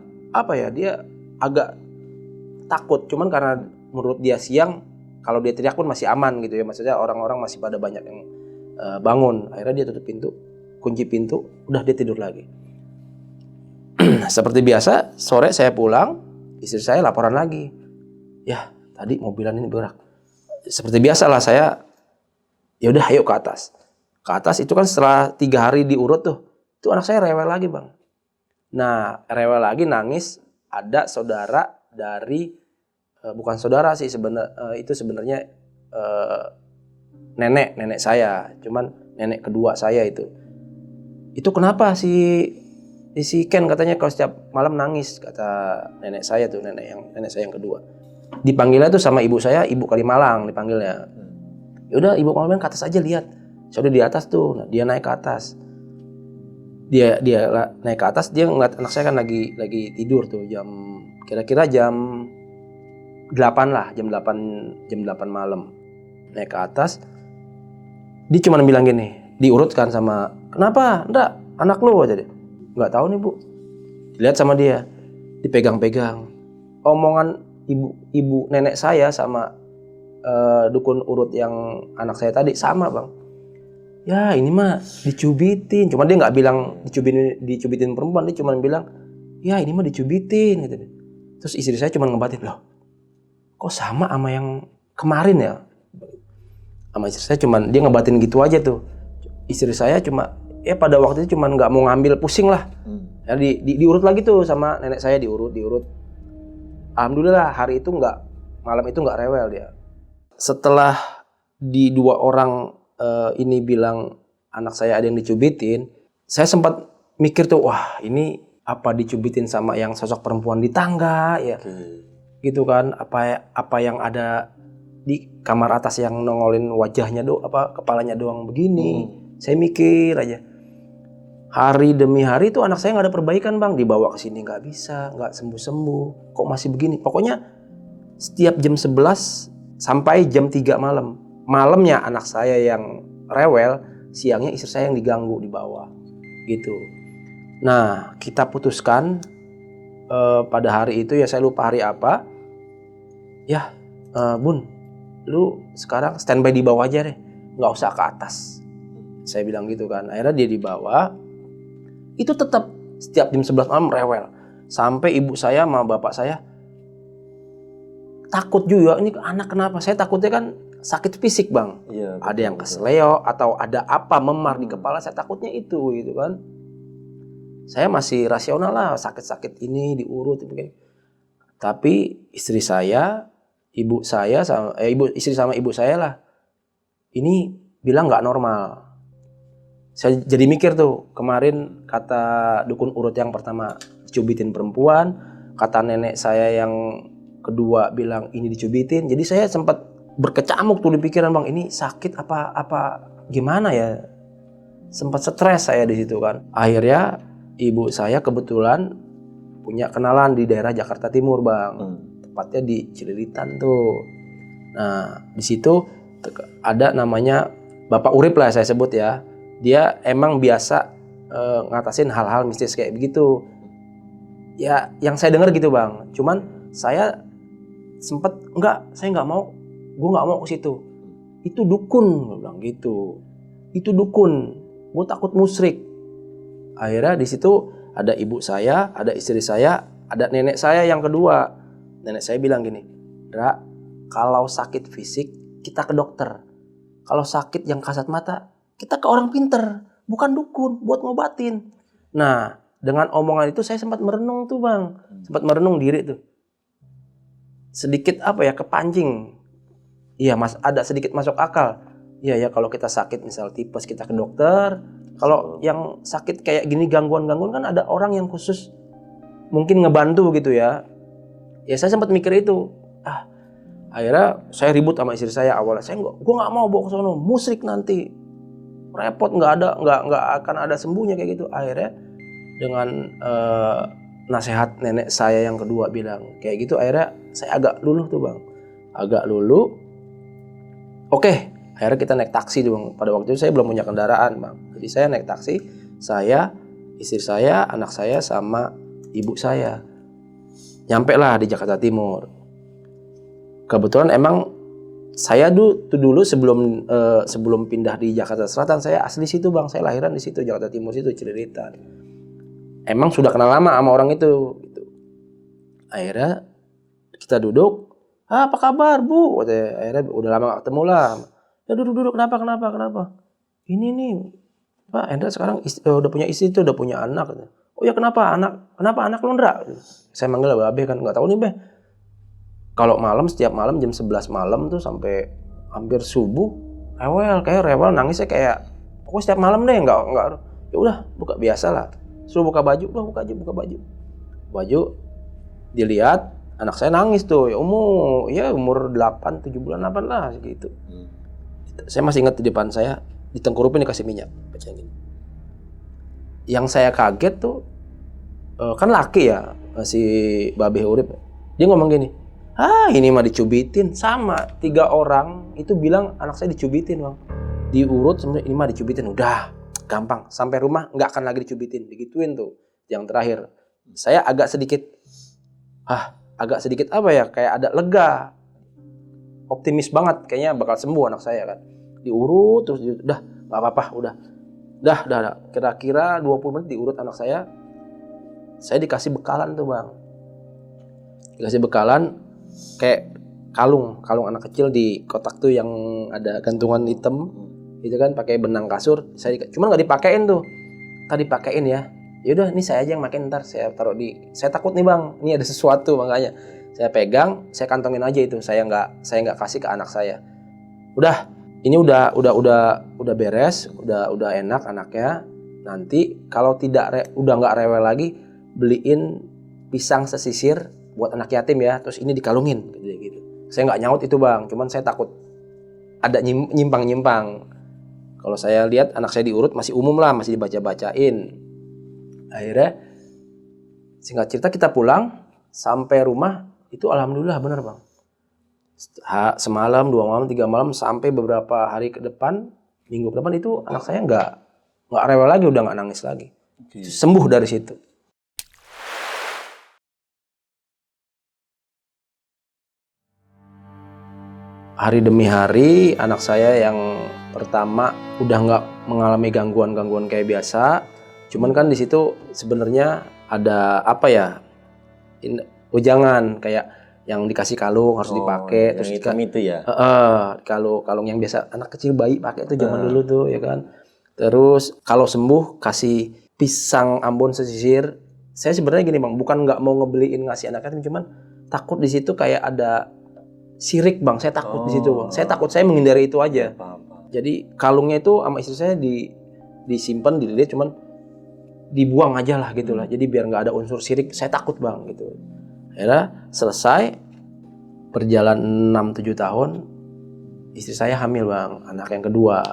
agak takut. Cuman karena menurut dia siang, kalau dia teriak pun masih aman gitu ya. Maksudnya orang-orang masih pada banyak yang bangun. Akhirnya dia tutup pintu. kunci pintu, udah dia tidur lagi. Seperti biasa, sore saya pulang, istri saya laporan lagi. Ya, tadi mobilan ini bergerak. Seperti biasa lah saya, ya udah ayo ke atas. Ke atas itu kan setelah 3 hari diurut tuh, itu anak saya rewel lagi bang. Nah rewel lagi nangis, ada saudara dari, bukan saudara sih itu sebenarnya nenek saya, cuman nenek kedua saya itu. Itu kenapa si Ken katanya kalau setiap malam nangis, kata nenek saya tuh, nenek saya yang kedua. Dipanggilnya tuh sama ibu saya, Ibu Kalimalang dipanggilnya. Ya udah Ibu Kalimalang ke atas aja lihat. Saya udah di atas tuh, nah, dia naik ke atas. Dia naik ke atas, dia ngeliat anak saya kan lagi tidur tuh kira-kira jam 8 lah, jam 8 malam. Naik ke atas, dia cuma bilang gini, diurutkan sama, kenapa? Enggak, anak lu aja deh. Nggak tahu nih Bu. Lihat sama dia, dipegang-pegang. Omongan ibu nenek saya sama dukun urut yang anak saya tadi sama bang. Ya ini mah dicubitin. Cuma dia nggak bilang dicubitin perempuan, dia cuma bilang, ya ini mah dicubitin gitu. Terus istri saya cuma ngebatin, loh kok sama yang kemarin ya? Sama istri saya cuma dia ngebatin gitu aja tuh. Istri saya cuma ya pada waktu itu cuma nggak mau ngambil pusing lah. Ya, diurut lagi tuh sama nenek saya, diurut. Alhamdulillah hari itu malam itu nggak rewel dia. Setelah di 2 orang ini bilang anak saya ada yang dicubitin, saya sempat mikir tuh, wah ini apa dicubitin sama yang sosok perempuan di tangga ya, gitu kan? Apa yang ada di kamar atas yang nongolin wajahnya kepalanya doang begini. Saya mikir aja. Hari demi hari tuh anak saya nggak ada perbaikan bang, dibawa ke sini nggak bisa, nggak sembuh, kok masih begini. Pokoknya setiap jam 11 sampai jam 3 malam. Malamnya anak saya yang rewel, siangnya istri saya yang diganggu di bawah, gitu. Nah kita putuskan pada hari itu ya, saya lupa hari apa. Ya Bun, lu sekarang standby di bawah aja deh, nggak usah ke atas. Saya bilang gitu kan. Akhirnya dia di bawah. Itu tetap setiap jam 11 malam rewel. Sampai ibu saya sama bapak saya takut juga, ini anak kenapa? Saya takutnya kan sakit fisik bang. Iya, ada yang kesleo atau ada apa memar di kepala, saya takutnya itu gitu kan. Saya masih rasional lah, sakit-sakit ini diurut begini. Tapi istri saya, istri sama ibu saya lah, ini bilang nggak normal. Saya jadi mikir tuh, kemarin kata dukun urut yang pertama dicubitin perempuan, kata nenek saya yang kedua bilang ini dicubitin. Jadi saya sempat berkecamuk tuh di pikiran bang, ini sakit apa gimana ya? Sempat stres saya di situ kan. Akhirnya ibu saya kebetulan punya kenalan di daerah Jakarta Timur bang, tepatnya di Cililitan tuh. Nah di situ ada namanya Bapak Urip lah saya sebut ya. Dia emang biasa ngatasin hal-hal mistis kayak begitu. Ya yang saya dengar gitu bang. Cuman saya sempet saya nggak mau, gue nggak mau ke situ. Itu dukun, gue bilang gitu. Itu dukun, gue takut musyrik. Akhirnya di situ ada ibu saya, ada istri saya, ada nenek saya yang kedua. Nenek saya bilang gini, Dra, kalau sakit fisik kita ke dokter. Kalau sakit yang kasat mata kita ke orang pinter, bukan dukun buat ngobatin. Nah dengan omongan itu saya sempat merenung tuh bang, sempat merenung diri tuh. Sedikit kepancing. Iya mas, ada sedikit masuk akal. Iya ya, kalau kita sakit misal tipes kita ke dokter. Kalau yang sakit kayak gini gangguan-gangguan kan ada orang yang khusus mungkin ngebantu gitu ya. Ya saya sempat mikir itu. Akhirnya saya ribut sama istri saya awalnya. Gue nggak mau bawa ke sono, musyrik nanti, repot, nggak akan ada sembuhnya kayak gitu. Akhirnya dengan nasihat nenek saya yang kedua bilang kayak gitu, akhirnya saya agak luluh tuh bang, Oke, akhirnya kita naik taksi tuh bang. Pada waktu itu saya belum punya kendaraan bang, jadi saya naik taksi, saya, istri saya, anak saya sama ibu saya. Nyampe lah di Jakarta Timur. Kebetulan emang Saya dulu sebelum pindah di Jakarta Selatan, saya asli situ bang, saya lahiran di situ, Jakarta Timur situ, Cililitan. Emang sudah kenal lama sama orang itu. Gitu. Akhirnya kita duduk, apa kabar bu? Akhirnya udah lama gak ketemu lah. Ya duduk, kenapa? Ini nih, Pak Hendra sekarang udah punya istri tuh, udah punya anak. Oh ya kenapa anak lu Ndra? Saya manggil Babe kan, nggak tahu nih Be. Kalau malam, setiap malam jam 11 malam tuh sampai hampir subuh, rewel nangisnya kayak, pokoknya setiap malam deh, nggak, ya udah buka biasa lah, suruh buka baju, buka baju, dilihat anak saya nangis tuh, umur 8-7 bulan lah gitu. Saya masih ingat di depan saya ditengkurupin dikasih minyak, baca gini. Yang saya kaget tuh, kan laki ya si Babe Urip, dia ngomong gini. Ini mah dicubitin. Sama 3 orang itu bilang anak saya dicubitin bang. Diurut sebenarnya ini mah dicubitin. Udah gampang. Sampai rumah nggak akan lagi dicubitin. Digituin tuh. Yang terakhir. Saya agak sedikit apa ya. Kayak ada lega. Optimis banget. Kayaknya bakal sembuh anak saya kan. Diurut terus. Udah nggak apa-apa. Udah. Kira-kira 20 menit diurut anak saya. Saya dikasih bekalan tuh bang. Dikasih bekalan. Kayak kalung anak kecil di kotak tuh yang ada gantungan hitam gitu kan, pakai benang kasur. Cuman nggak dipakein tuh. Tadi dipakein ya. Yaudah, ini saya aja yang makin, ntar saya taruh saya takut nih bang, ini ada sesuatu, makanya saya pegang, saya kantongin aja itu. Saya nggak kasih ke anak saya. Udah, ini udah beres, udah enak anaknya. Nanti kalau udah nggak rewel lagi, beliin pisang sesisir buat anak yatim ya, terus ini dikalungin gitu. Saya nggak nyaut itu bang, cuman saya takut ada nyimpang. Kalau saya lihat anak saya diurut masih umum lah, masih dibaca-bacain. Akhirnya singkat cerita kita pulang, sampai rumah itu alhamdulillah bener bang. Semalam, 2 malam, 3 malam, sampai beberapa hari ke depan, minggu ke depan itu anak saya nggak rewel lagi, udah nggak nangis lagi. Sembuh dari situ. Hari demi hari anak saya yang pertama udah nggak mengalami gangguan kayak biasa. Cuman kan di situ sebenarnya ada apa ya? Ujangan kayak yang dikasih kalung harus dipakai, terus itu ya. Kalung yang biasa anak kecil bayi pakai itu zaman dulu tuh ya kan. Terus kalau sembuh kasih pisang Ambon sesisir. Saya sebenarnya gini bang, bukan nggak mau ngebeliin ngasih anak yatim, cuman takut di situ kayak ada sirik bang, saya takut di situ bang. Saya takut, saya menghindari itu aja. Jadi kalungnya itu sama istri saya disimpan, dililit, cuman dibuang aja lah gitu lah. Jadi biar nggak ada unsur sirik, saya takut bang gitu. Akhirnya selesai berjalan 6-7 tahun, istri saya hamil bang, anak yang kedua.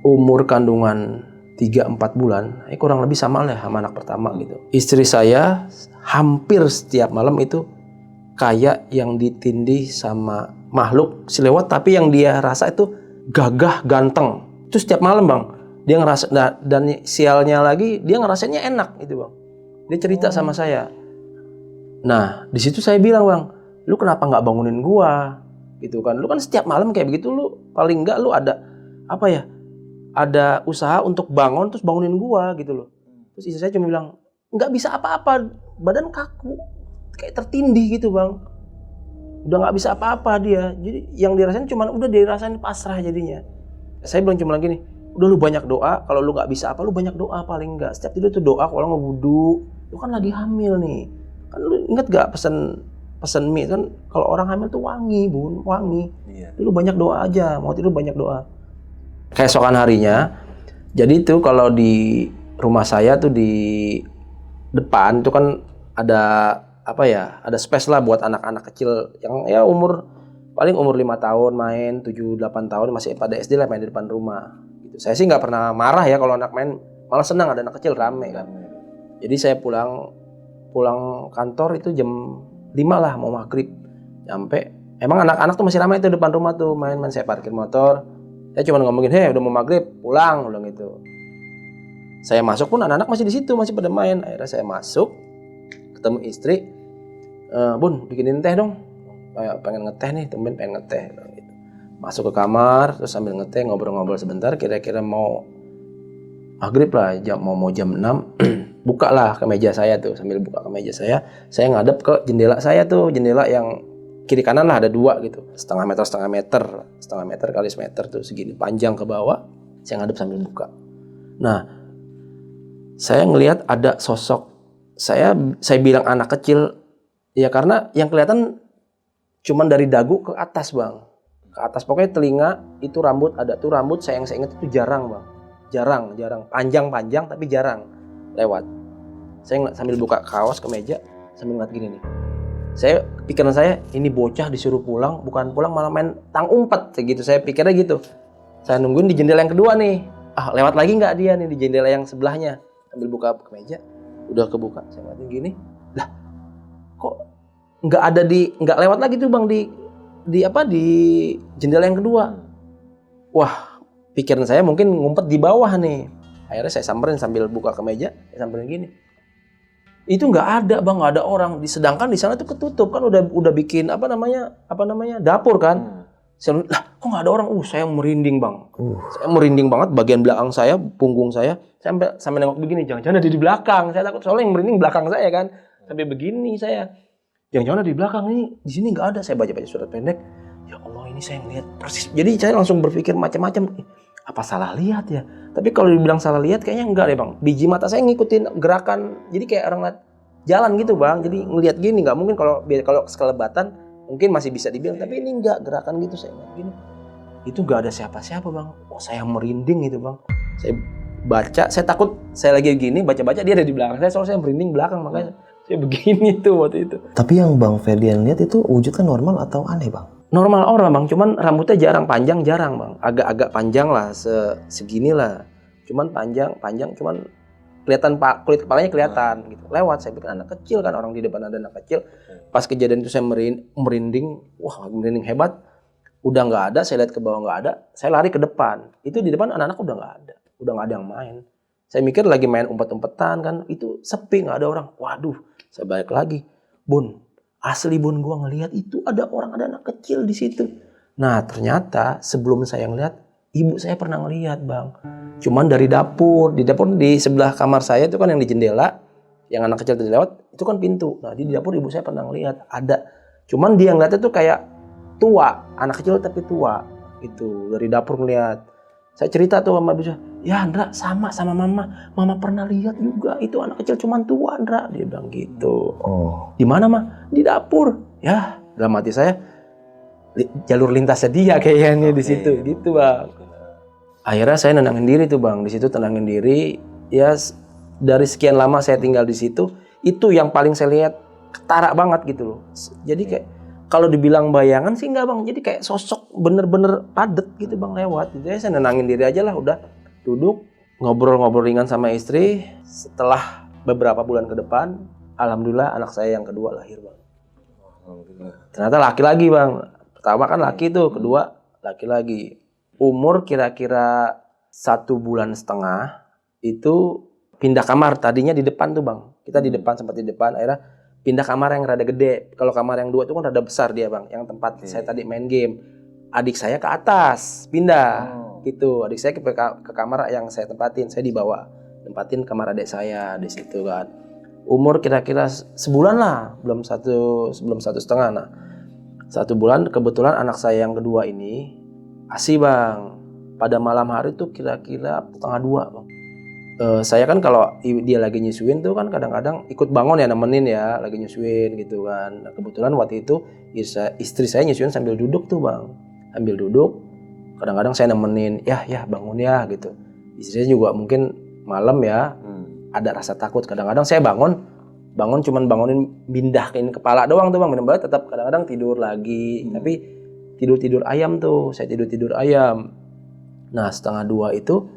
Umur kandungan 3-4 bulan, kurang lebih sama lah sama anak pertama gitu. Istri saya hampir setiap malam itu kayak yang ditindih sama makhluk selewat, tapi yang dia rasa itu gagah, ganteng. Itu setiap malam bang, dia ngerasa, dan sialnya lagi dia ngerasainnya enak gitu bang. Dia cerita sama saya. Nah di situ saya bilang bang, lu kenapa nggak bangunin gua gitu kan? Lu kan setiap malam kayak begitu, lu paling nggak lu ada apa ya? Ada usaha untuk bangun terus bangunin gua gitu loh. Terus istri saya cuma bilang nggak bisa apa-apa, badan kaku. Kayak tertindih gitu bang, udah nggak bisa apa-apa dia. Jadi yang dirasain cuma udah dirasain pasrah jadinya. Saya bilang cuma lagi nih, udah lu banyak doa. Kalau lu nggak bisa apa, lu banyak doa paling nggak. Setiap tidur tuh doa. Kalau nggak wudu, lu kan lagi hamil nih. Kan lu inget gak pesan mie kan? Kalau orang hamil tuh wangi bun, wangi. Iya. Lu banyak doa aja, mau tidur banyak doa. Keesokan harinya, jadi tuh kalau di rumah saya tuh di depan tuh kan ada apa ya, ada space lah buat anak-anak kecil yang ya paling umur 5 tahun main, 7-8 tahun masih pada SD lah main di depan rumah gitu. Saya sih nggak pernah marah ya kalau anak main, malah senang ada anak kecil rame kan. Jadi saya pulang kantor itu jam 5 lah, mau maghrib nyampe, emang anak-anak tuh masih ramai itu depan rumah tuh main. Saya parkir motor, saya cuma ngomongin, hei udah mau maghrib pulang gitu. Saya masuk pun anak-anak masih di situ, masih pada main. Akhirnya saya masuk ketemu istri, bun bikinin teh dong. kayak pengen ngeteh nih, temen pengen ngeteh gitu. Masuk ke kamar terus sambil ngeteh ngobrol-ngobrol sebentar, kira-kira mau maghrib lah, mau jam 6 buka lah ke meja saya tuh, sambil buka ke meja saya ngadep ke jendela saya tuh, jendela yang kiri kanan lah ada 2 gitu, setengah meter kali semeter tuh segini panjang ke bawah, saya ngadep sambil buka. Nah, saya ngelihat ada sosok, saya bilang anak kecil ya karena yang kelihatan cuman dari dagu ke atas bang, ke atas pokoknya telinga itu rambut ada tuh, rambut saya ingat itu jarang bang, jarang panjang tapi jarang lewat. Saya sambil buka kaos ke meja sambil ngeliat gini nih, pikiran saya ini bocah disuruh pulang, bukan pulang malah main tang umpet gitu, saya pikirnya gitu. Saya nungguin di jendela yang kedua nih, lewat lagi nggak dia nih di jendela yang sebelahnya, sambil buka ke meja udah kebuka, saya ngeliatin gini, lah kok nggak lewat lagi tuh bang di jendela yang kedua. Wah, pikiran saya mungkin ngumpet di bawah nih. Akhirnya saya samperin sambil buka ke meja, saya samperin gini. Itu nggak ada bang, nggak ada orang. Sedangkan di sana tuh ketutup kan, udah bikin apa namanya dapur kan. Saya lah kok nggak ada orang? Saya merinding bang. Saya merinding banget, bagian belakang saya, punggung saya sampai nengok begini. Jangan-jangan ada di belakang. Saya takut soalnya yang merinding belakang saya kan. Sampai begini saya. Jangan-jangan ada di belakang nih. Di sini nggak ada. Saya baca surat pendek. Ya Allah, ini saya ngeliat persis. Jadi saya langsung berpikir macam-macam. Apa salah lihat ya? Tapi kalau dibilang salah lihat kayaknya enggak deh bang. Biji mata saya ngikutin gerakan. Jadi kayak orang lihat jalan gitu bang. Jadi ngelihat gini, nggak mungkin kalau sekelebatan mungkin masih bisa dibilang. Tapi ini enggak, gerakan gitu saya ngeliat gini. Itu nggak ada siapa-siapa bang. Saya merinding gitu bang. Saya baca, saya takut saya lagi gini baca-baca dia ada di belakang saya. Soalnya saya merinding belakang, makanya saya begini tuh waktu itu. Tapi yang Bang Ferdian lihat itu wujudnya normal atau aneh bang? Normal orang bang, cuman rambutnya jarang bang, agak panjang lah, segini lah, cuman panjang, cuman kelihatan kulit kepalanya kelihatan gitu. Lewat, saya pikir anak kecil kan, orang di depan ada anak kecil. Pas kejadian itu saya merinding, merinding hebat. Udah nggak ada, saya lihat ke bawah nggak ada, saya lari ke depan. Itu di depan anak-anak udah nggak ada yang main. Saya mikir lagi main umpet-umpetan kan, itu sepi nggak ada orang. Waduh, saya balik lagi, Bun. Asli Bun, gua ngelihat itu ada anak kecil di situ. Nah ternyata sebelum saya ngelihat, ibu saya pernah ngelihat bang. Cuman dari dapur, di sebelah kamar saya itu kan yang di jendela, yang anak kecil tadi lewat, itu kan pintu. Nah di dapur ibu saya pernah ngelihat ada. Cuman dia ngeliatnya tuh kayak tua, anak kecil tapi tua. Itu dari dapur ngelihat. Saya cerita tuh sama ibu saya, ya Andra sama mama pernah lihat juga itu anak kecil cuman tua Andra, dia bilang gitu. Di mana mah? Di dapur. Ya dalam hati saya jalur lintasnya dia kayaknya di situ gitu bang. Akhirnya saya nenangin diri tuh bang, di situ tenangin diri. Ya dari sekian lama saya tinggal di situ, itu yang paling saya lihat ketara banget gitu loh. Jadi kayak kalau dibilang bayangan sih enggak bang, jadi kayak sosok bener-bener padet gitu bang lewat. Jadi saya nenangin diri aja lah, udah duduk ngobrol-ngobrol ringan sama istri. Setelah beberapa bulan ke depan, alhamdulillah anak saya yang kedua lahir bang. Ternyata laki lagi bang. Pertama kan laki tuh, kedua laki lagi. Umur kira-kira 1,5 bulan itu pindah kamar. Tadinya di depan tuh bang. Kita di depan, sempat di depan, akhirnya pindah kamar yang rada gede. Kalau kamar yang 2 itu kan rada besar dia bang. Yang tempat saya tadi main game. Adik saya ke atas, pindah gitu. Adik saya ke kamar yang saya tempatin. Saya dibawa, tempatin kamar adik saya di situ kan. Umur kira-kira sebulan lah, belum satu setengah. Nah 1 bulan kebetulan anak saya yang kedua ini ASI bang. Pada malam hari tuh kira-kira 1:30 bang. Saya kan kalau dia lagi nyusuin tuh kan kadang-kadang ikut bangun ya, nemenin ya, lagi nyusuin gitu kan. Nah, kebetulan waktu itu istri saya nyusuin sambil duduk tuh bang, sambil duduk. Kadang-kadang saya nemenin, ya bangun ya gitu. Istrinya juga mungkin malam ya, ada rasa takut. Kadang-kadang saya bangun cuman bangunin pindahin kepala doang tuh bang, bener-bener tetap kadang-kadang tidur lagi. Tapi tidur ayam tuh, saya tidur ayam. Nah 1:30 itu.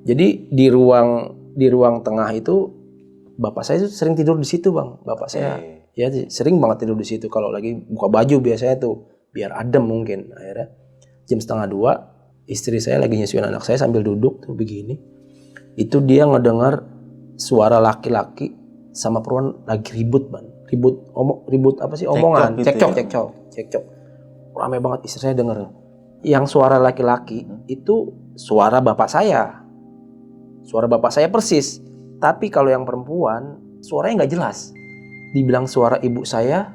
Jadi di ruang tengah itu bapak saya sering tidur di situ bang. Bapak saya ya sering banget tidur di situ kalau lagi buka baju biasanya tuh biar adem mungkin. Akhirnya jam 1:30 istri saya lagi nyusuin anak saya sambil duduk tuh begini. Itu dia ngedengar suara laki-laki sama perempuan lagi ribut bang. Ribut apa sih omongan? Cekcok. cekcok. Ramai banget, istri saya denger. Yang suara laki-laki itu suara bapak saya. Suara bapak saya persis. Tapi kalau yang perempuan, suaranya nggak jelas. Dibilang suara ibu saya,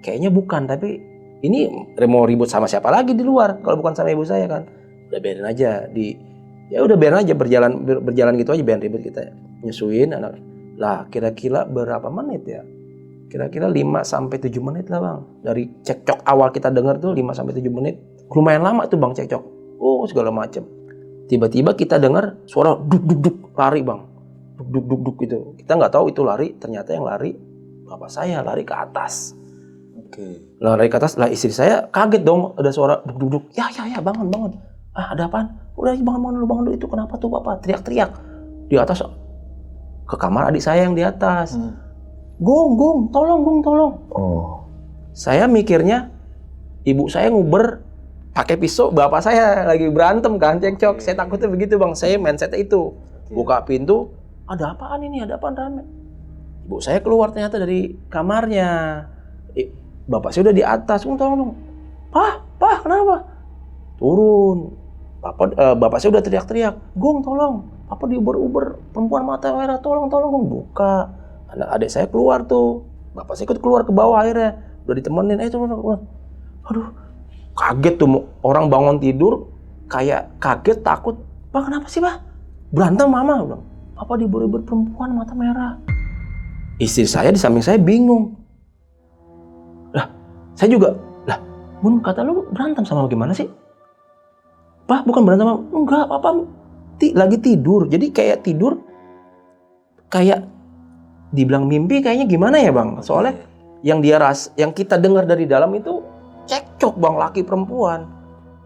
kayaknya bukan. Tapi ini mau ribut sama siapa lagi di luar? Kalau bukan sama ibu saya kan. Udah biarin aja. Ya udah biarin aja, berjalan gitu aja, biarin ribut kita. Nyusuin anak. Lah kira-kira berapa menit ya? Kira-kira 5-7 menit lah bang. Dari cekcok awal kita dengar tuh 5-7 menit. Lumayan lama tuh bang cekcok. Oh segala macem. Tiba-tiba kita dengar suara duk-duk-duk lari bang. Duk-duk-duk gitu. Kita nggak tahu itu lari. Ternyata yang lari bapak saya lari ke atas. Oke. Lari ke atas. Lah istri saya kaget dong. Ada suara duk-duk-duk. Ya bangun. Ah ada apaan? Udah bangun dulu. Itu kenapa tuh bapak? Teriak-teriak. Di atas. Ke kamar adik saya yang di atas. Gong, tolong. Oh. Saya mikirnya ibu saya nguber pakai pisau, bapak saya lagi berantem kan, cekcok. Saya takutnya begitu bang, saya mindsetnya itu. Buka pintu, ada apaan ini, ada apaan rame. Ibu saya keluar ternyata dari kamarnya. Bapak saya udah di atas, tolong. Pak, kenapa? Turun. Bapak saya udah teriak-teriak, Gong tolong. Papa diuber-uber, perempuan mata merah, tolong Gong. Buka. Adik saya keluar tuh. Bapak saya ikut keluar ke bawah akhirnya. Udah ditemenin, turun. Aduh, kaget tuh. Orang bangun tidur, kayak kaget, takut. Pak, kenapa sih, Pak? Berantem mama. Bilang, Papa diuber-uber perempuan mata merah. Istri saya di samping saya bingung. Lah, saya juga. Lah, Bun, kata lu berantem sama gimana sih? Pak, bukan berantem sama. Enggak, Papa lagi tidur. Jadi kayak tidur, kayak dibilang mimpi kayaknya gimana ya bang? Soalnya yang kita dengar dari dalam itu cekcok bang, laki perempuan.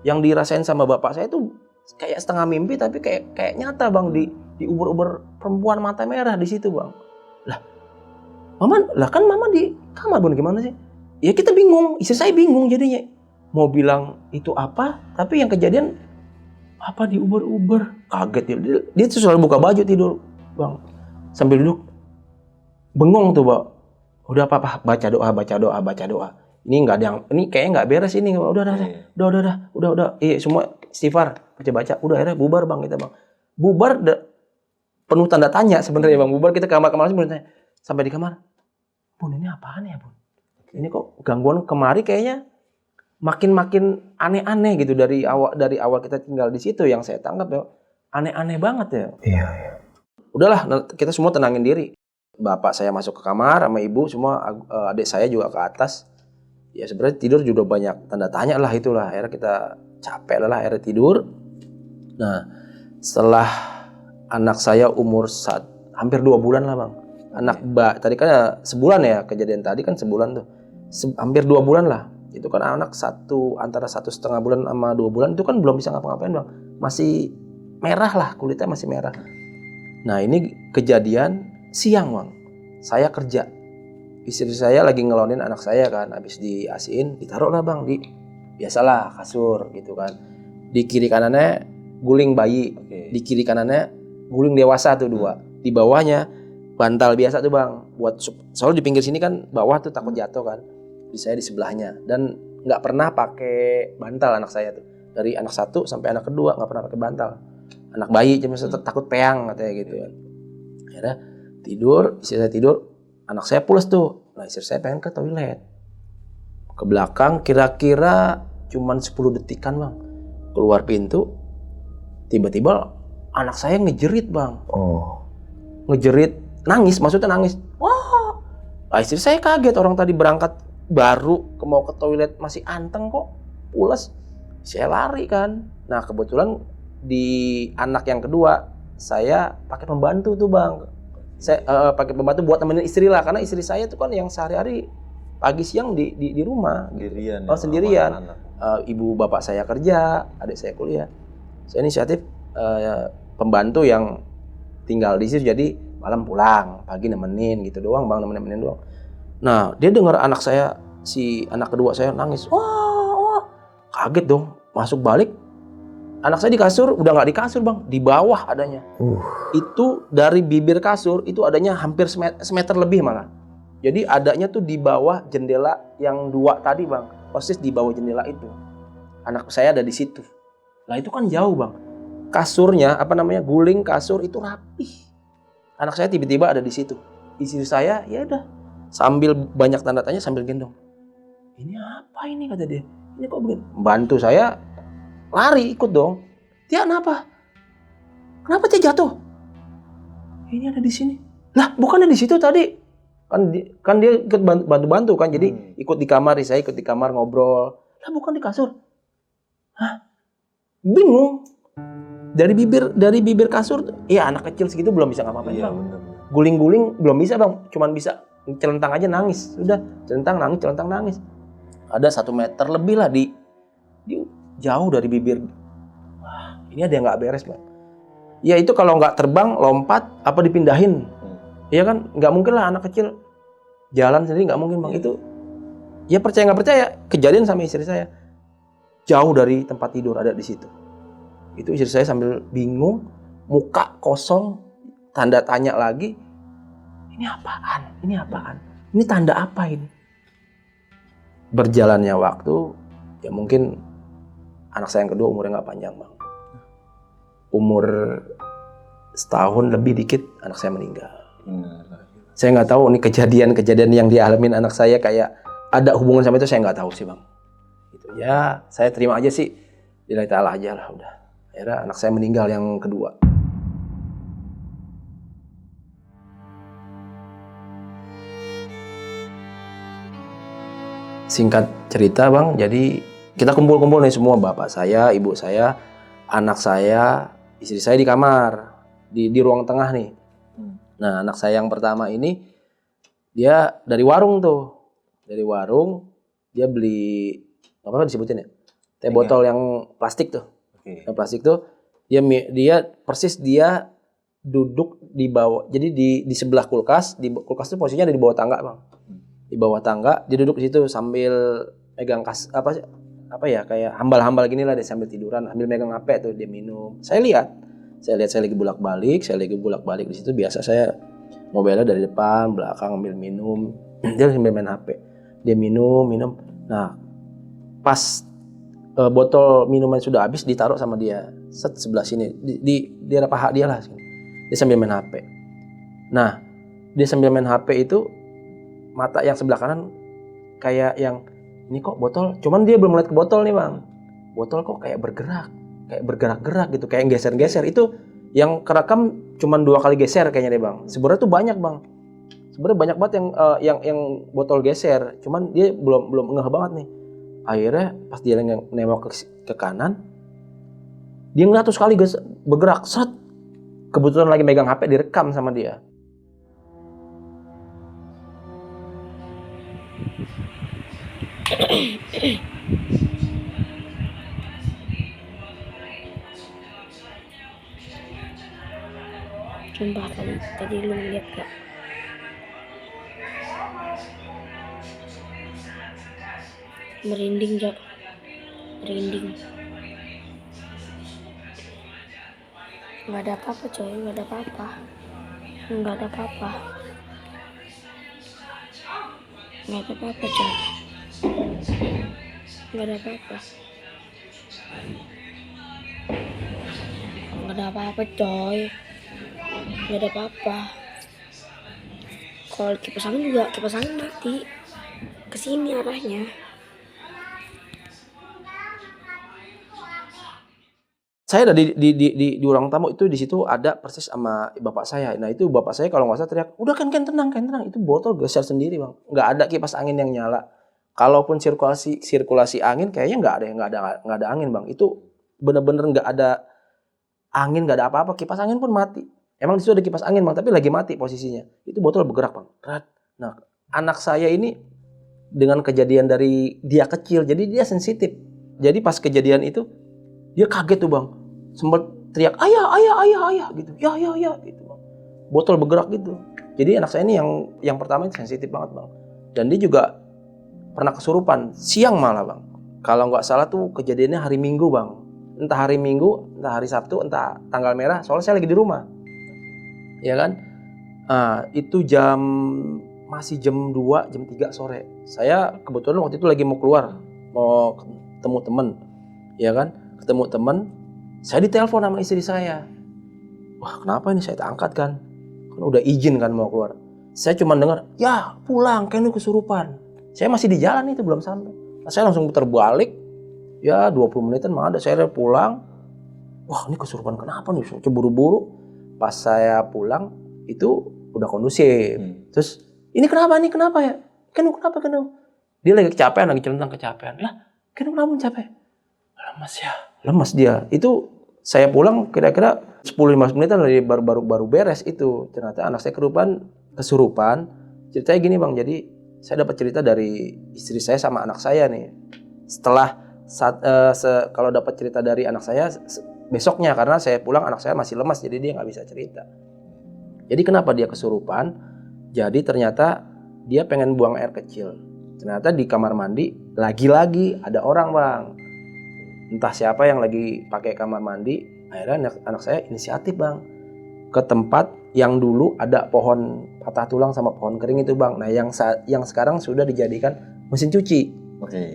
Yang dirasain sama bapak saya itu kayak setengah mimpi tapi kayak nyata bang, di uber-uber perempuan mata merah di situ bang. Lah kan mama di kamar bun, gimana sih? Ya kita bingung, istri saya bingung jadinya. Mau bilang itu apa, tapi yang kejadian apa di uber-uber, kaget dia tuh selalu buka baju tidur bang, sambil duduk. Bengong tuh, Pak. Udah apa baca doa. Ini nggak ada yang, ini kayaknya nggak beres ini. Udah. Semua istighfar, baca. Udah akhirnya bubar bang kita bang. Bubar penuh tanda tanya sebenarnya bang. Bubar kita ke kamar sebenarnya. Sampai di kamar, Bun ini apaan ya Bun? Ini kok gangguan kemari kayaknya makin aneh-aneh gitu dari awal kita tinggal di situ. Yang saya tangkap ya aneh-aneh banget ya. Iya. Udahlah kita semua tenangin diri. Bapak saya masuk ke kamar sama ibu semua, adik saya juga ke atas. Ya sebenarnya tidur juga banyak tanda tanya lah itulah. Akhirnya kita capek lah akhirnya tidur. Nah setelah anak saya umur hampir 2 bulan lah bang. Tadi kan sebulan ya kejadian tadi kan sebulan tuh. Hampir 2 bulan lah. Itu kan anak antara 1,5 bulan sama 2 bulan itu kan belum bisa ngapa-ngapain bang. Masih merah lah, kulitnya masih merah. Nah ini kejadian siang bang, saya kerja, istri saya lagi ngelonin anak saya kan, habis diasiin, ditaruh lah bang di biasalah kasur gitu kan, di kiri kanannya guling bayi, di kiri kanannya guling dewasa tuh 2, di bawahnya bantal biasa tuh bang, buat soalnya di pinggir sini kan bawah tuh takut jatuh kan, di saya di sebelahnya, dan nggak pernah pakai bantal anak saya tuh, dari anak 1 sampai anak kedua nggak pernah pakai bantal, anak bayi cuma takut peang katanya gitu kan, akhirnya tidur, istri saya tidur, anak saya pulas tuh. Nah istri saya pengen ke toilet. Ke belakang kira-kira cuman 10 detikan bang. Keluar pintu, tiba-tiba anak saya ngejerit bang. Ngejerit, maksudnya nangis. Wah, nah, istri saya kaget, orang tadi berangkat baru mau ke toilet masih anteng kok, pulas. Saya lari kan. Nah kebetulan di anak yang kedua, saya pakai pembantu tuh bang. Saya pakai pembantu buat temenin istri lah, karena istri saya tuh kan yang sehari-hari pagi siang di rumah sendirian. Ibu bapak saya kerja, adik saya kuliah. Saya inisiatif pembantu yang tinggal di situ, jadi malam pulang, pagi nemenin gitu doang bang, nemenin doang. Nah dia dengar anak saya, si anak kedua saya nangis, wah, kaget dong, masuk balik. Anak saya di kasur, udah nggak di kasur bang, di bawah adanya. Itu dari bibir kasur itu adanya hampir semeter lebih malah. Jadi adanya tuh di bawah jendela yang 2 tadi bang. persis di bawah jendela itu. Anak saya ada di situ. Lah itu kan jauh bang. Kasurnya guling kasur itu rapih. Anak saya tiba-tiba ada di situ. Istri saya ya udah sambil banyak tanda tanya sambil gendong. Ini apa ini kata dia. Ini kok begini? Bantu saya lari ikut dong. Tia kenapa? Kenapa Tia jatuh? Ini ada di sini. Lah bukannya di situ tadi? Kan dia ikut bantu-bantu kan. Jadi ikut di kamar, saya ikut di kamar ngobrol. Lah bukan di kasur. Hah? Bingung. Dari bibir kasur, ya anak kecil segitu belum bisa ngapa-ngapain bang. Guling-guling belum bisa bang, cuman bisa celentang aja nangis. Udah celentang nangis. Ada 1 meter lebih lah di jauh dari bibir. Wah, ini ada yang nggak beres bang. Ya itu kalau nggak terbang, lompat, apa dipindahin. Iya kan, nggak mungkin lah anak kecil jalan sendiri, nggak mungkin bang. Itu ya percaya nggak percaya, kejadian sama istri saya. Jauh dari tempat tidur ada di situ. Itu istri saya sambil bingung, muka kosong, tanda tanya lagi. Ini apaan? Ini tanda apa ini? Berjalannya waktu, ya mungkin anak saya yang kedua umurnya nggak panjang bang. Umur setahun lebih dikit anak saya meninggal. Saya nggak tahu ini kejadian yang dialamin anak saya kayak ada hubungan sama itu, saya nggak tahu sih bang. Gitu ya, saya terima aja sih. Lillahi ta'ala aja lah udah. Akhirnya anak saya meninggal yang kedua. Singkat cerita bang, jadi kita kumpul-kumpul nih semua, bapak saya, ibu saya, anak saya, istri saya di kamar, di ruang tengah nih. Nah anak saya yang pertama ini, dia dari warung tuh. Dari warung, dia beli, apa disebutin ya? Teh botol yang plastik tuh. Yang plastik tuh, dia persis dia duduk di bawah, jadi di sebelah kulkas, kulkas itu posisinya ada di bawah tangga bang. Di bawah tangga, dia duduk di situ sambil megang kayak hambal-hambal gini lah, dia sambil tiduran, sambil megang HP tuh dia minum. Saya lihat saya lagi bolak-balik di situ. Biasa saya mobilnya dari depan, belakang ambil minum, dia sambil main HP. Dia minum. Nah, pas botol minuman sudah habis ditaruh sama dia, sebelah sini di daerah paha dia lah. Dia sambil main HP. Nah, dia sambil main HP itu mata yang sebelah kanan kayak yang ini kok botol, cuman dia belum melihat ke botol nih bang. Botol kok kayak bergerak-gerak gitu, kayak geser-geser. Itu yang kerekam cuman 2 kali geser kayaknya deh bang. Sebenarnya tuh banyak bang. Sebenarnya banyak banget yang botol geser, cuman dia belum ngeh banget nih. Akhirnya pas dia nengok ke kanan, dia ngeliat tuh sekali bergerak, set. Kebetulan lagi megang HP, direkam sama dia. Sumpah tadi lu lihat gak? Merinding Jak, merinding. Nggak ada apa-apa coy, nggak ada apa-apa. Nggak ada apa-apa coy. Nggak ada apa-apa. Nggak ada apa-apa coy. Nggak ada apa-apa. Kalau kipas angin mati. Kesini arahnya. Saya ada di ruang tamu itu, di situ ada persis sama bapak saya. Nah itu bapak saya kalau nggak salah teriak, udah kan tenang. Itu botol geser sendiri bang. Nggak ada kipas angin yang nyala. Kalaupun sirkulasi angin kayaknya nggak ada angin bang. Itu bener-bener nggak ada angin, nggak ada apa-apa. Kipas angin pun mati. Emang di situ ada kipas angin bang, tapi lagi mati posisinya. Itu botol bergerak bang. Nah anak saya ini dengan kejadian dari dia kecil, jadi dia sensitif. Jadi pas kejadian itu dia kaget tuh bang, sempat teriak ayah gitu, ya gitu bang. Botol bergerak gitu. Jadi anak saya ini yang pertama itu sensitif banget bang. Dan dia juga pernah kesurupan siang malah bang. Kalau nggak salah tuh kejadiannya hari Minggu bang. Entah hari Minggu, entah hari Sabtu, entah tanggal merah. Soalnya saya lagi di rumah, ya kan. Itu masih jam 2, jam 3 sore. Saya kebetulan waktu itu lagi mau keluar mau ketemu temen, ya kan? Ketemu temen, saya ditelepon sama istri saya. Wah, kenapa ini? Saya angkat kan udah izin kan mau keluar. Saya cuma dengar, ya pulang, Kenu kesurupan. Saya masih di jalan itu belum sampai. Nah, saya langsung putar balik, ya 20 menitan mah ada. Saya pulang, wah ini kesurupan kenapa nih? Saya buru-buru. Pas saya pulang itu udah kondusif. Terus ini kenapa ya? Kenu kenapa Kenu? Dia lagi kecapean, lagi centang kecapean. Lah, Kenu kenapa capek? Lemas ya. Lemas dia. Itu saya pulang kira-kira 10-15 menitan baru beres itu. Ternyata anak saya kesurupan. Ceritanya gini Bang, jadi saya dapat cerita dari istri saya sama anak saya nih. Setelah kalau dapat cerita dari anak saya besoknya, karena saya pulang anak saya masih lemas jadi dia nggak bisa cerita. Jadi kenapa dia kesurupan? Jadi ternyata dia pengen buang air kecil. Ternyata di kamar mandi lagi-lagi ada orang Bang. Entah siapa yang lagi pakai kamar mandi. Akhirnya anak saya inisiatif Bang ke tempat yang dulu ada pohon patah tulang sama pohon kering itu Bang. Nah yang sekarang sudah dijadikan mesin cuci.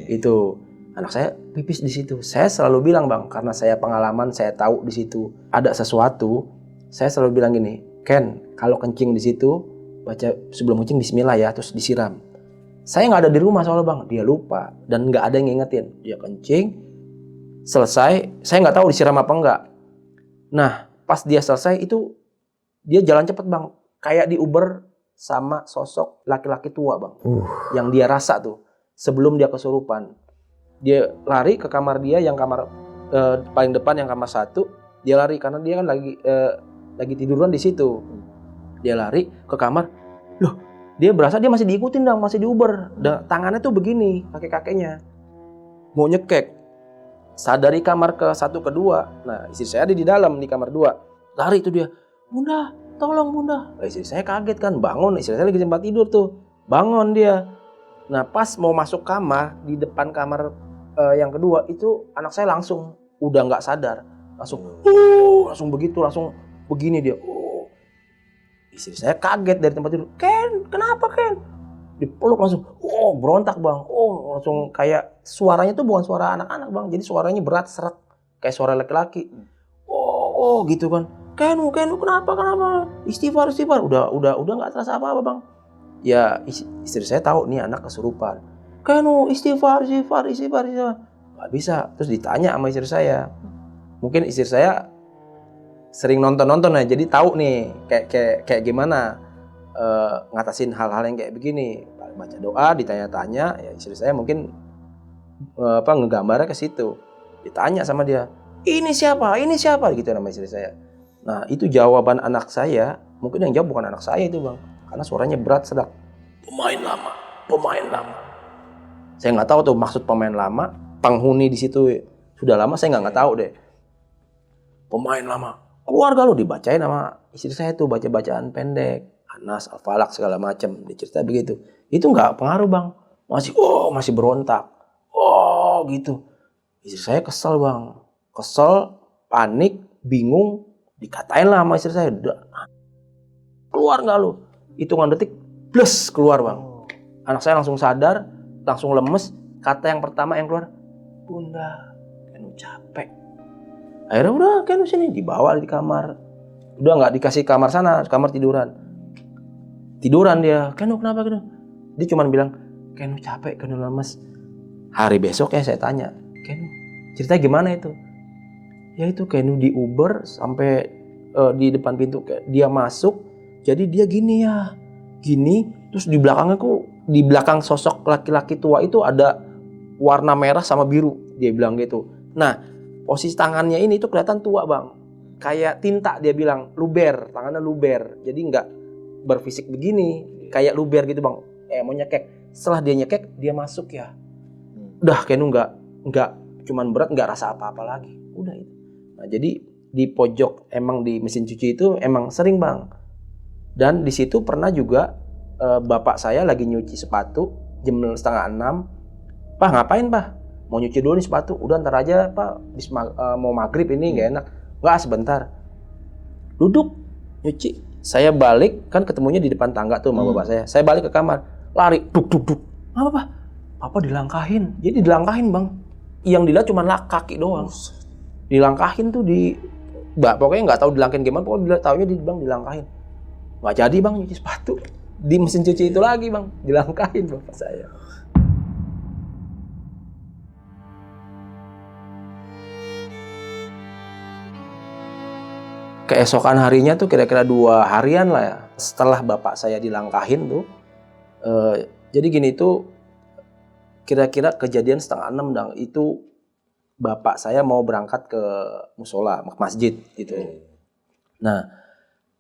Itu anak saya pipis di situ. Saya selalu bilang Bang, karena saya pengalaman, saya tahu di situ ada sesuatu. Saya selalu bilang gini, Ken, kalau kencing di situ baca sebelum kencing Bismillah ya, terus disiram. Saya nggak ada di rumah soalnya Bang, dia lupa dan nggak ada yang ngingetin. Dia kencing, selesai, saya nggak tahu disiram apa enggak. Nah, pas dia selesai itu dia jalan cepet Bang, kayak diuber sama sosok laki-laki tua Bang, yang dia rasa tuh sebelum dia kesurupan. Dia lari ke kamar dia yang kamar paling depan yang kamar 1. Dia lari karena dia kan lagi tiduran di situ. Dia lari ke kamar, loh dia berasa dia masih diikutin Bang, masih diuber. Tangannya tuh begini, kakek-kakeknya mau nyekek. Sadari kamar ke 1 ke 2. Nah istri saya ada di dalam di kamar 2. Lari itu dia, Bunda tolong Bunda. Istri saya kaget kan, bangun. Istri saya lagi sempat tidur tuh, bangun dia. Nah pas mau masuk kamar, di depan kamar yang kedua itu anak saya langsung udah nggak sadar, langsung begitu, langsung begini dia. Istri saya kaget dari tempat tidur. Ken, kenapa Ken? Dipeluk langsung, berontak Bang. Langsung kayak suaranya tuh bukan suara anak-anak Bang. Jadi suaranya berat, serak, kayak suara laki-laki. Gitu kan. Kenu, kenapa? Istighfar. Udah nggak terasa apa-apa Bang. Ya istri saya tahu nih anak kesurupan. Kenu, istighfar. Gak bisa. Terus ditanya sama istri saya. Mungkin istri saya sering nonton ya, jadi tahu nih kayak gimana ngatasin hal-hal yang kayak begini. Baca doa, ditanya-tanya, ya istri saya mungkin ngegambarnya ke situ. Ditanya sama dia, ini siapa gitu nama istri saya. Nah itu jawaban anak saya. Mungkin yang jawab bukan anak saya itu Bang, karena suaranya berat sedak. Pemain lama. Saya nggak tahu tuh maksud pemain lama, penghuni di situ sudah lama, saya nggak tahu deh. Pemain lama, keluarga lu, dibacain sama istri saya tuh baca-bacaan pendek, Anas, Al-Falaq segala macam, dicerita begitu. Itu nggak pengaruh Bang, masih berontak, gitu. Istri saya kesel Bang, panik, bingung, dikatain lah sama istri saya, keluar nggak lu? Hitungan detik, plus keluar Bang. Anak saya langsung sadar, langsung lemes. Kata yang pertama yang keluar, Bunda, Kenu capek. Akhirnya udah Kenu sini, dibawa di kamar. Udah nggak dikasih kamar sana, kamar tiduran dia. Kenu kenapa Kenu? Dia cuma bilang, Kenu capek, Kenu lemes. Hari besoknya saya tanya, Kenu cerita gimana itu? Ya itu Kenu di Uber sampai di depan pintu dia masuk, jadi dia gini, terus di belakang sosok laki-laki tua itu ada warna merah sama biru, dia bilang gitu. Nah posisi tangannya ini tuh kelihatan tua Bang, kayak tinta, dia bilang luber, tangannya luber, jadi nggak berfisik begini, kayak luber gitu Bang, mau nyekek. Setelah dia nyekek, dia masuk ya, udah Kenu nggak cuman berat, nggak rasa apa-apa lagi, udah itu. Nah jadi di pojok emang di mesin cuci itu emang sering Bang. Dan di situ pernah juga bapak saya lagi nyuci sepatu jam 5:30. Pak ngapain Pak? Mau nyuci dulu nih sepatu. Udah ntar aja Pak, mau maghrib ini nggak enak. Nggak, sebentar. Duduk nyuci. Saya balik, kan ketemunya di depan tangga tuh sama bapak saya. Saya balik ke kamar, lari, duk. Apa Pak? Papa dilangkahin. Jadi dilangkahin bang. Yang dilihat cuma kaki doang. Dilangkahin tuh pokoknya nggak tahu dilangkahin gimana. Pokoknya taunya bang dilangkahin. Nggak jadi bang nyuci sepatu. Di mesin cuci itu lagi bang. Dilangkahin bapak saya. Keesokan harinya tuh kira-kira 2 harian lah ya. Setelah bapak saya dilangkahin tuh. Jadi gini tuh. Kira-kira kejadian 5:30 dang. Itu bapak saya mau berangkat ke musola, masjid gitu. Nah,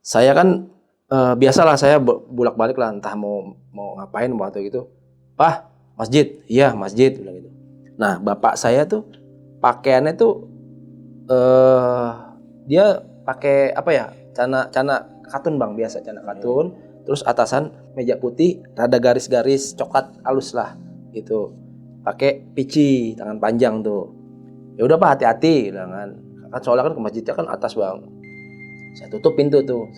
saya kan biasalah saya bolak-balik lah entah mau ngapain waktu itu. Pak, masjid. Iya, masjid bilang gitu. Nah, bapak saya tuh pakaiannya tuh dia pakai apa ya? Cana katun bang, biasa cana katun. Terus atasan meja putih, rada garis-garis coklat halus lah gitu. Pakai pici, tangan panjang tuh. Ya udah Pak, hati-hati bilang kan. Kan soalnya kan ke masjidnya kan atas bang. Saya tutup pintu tuh.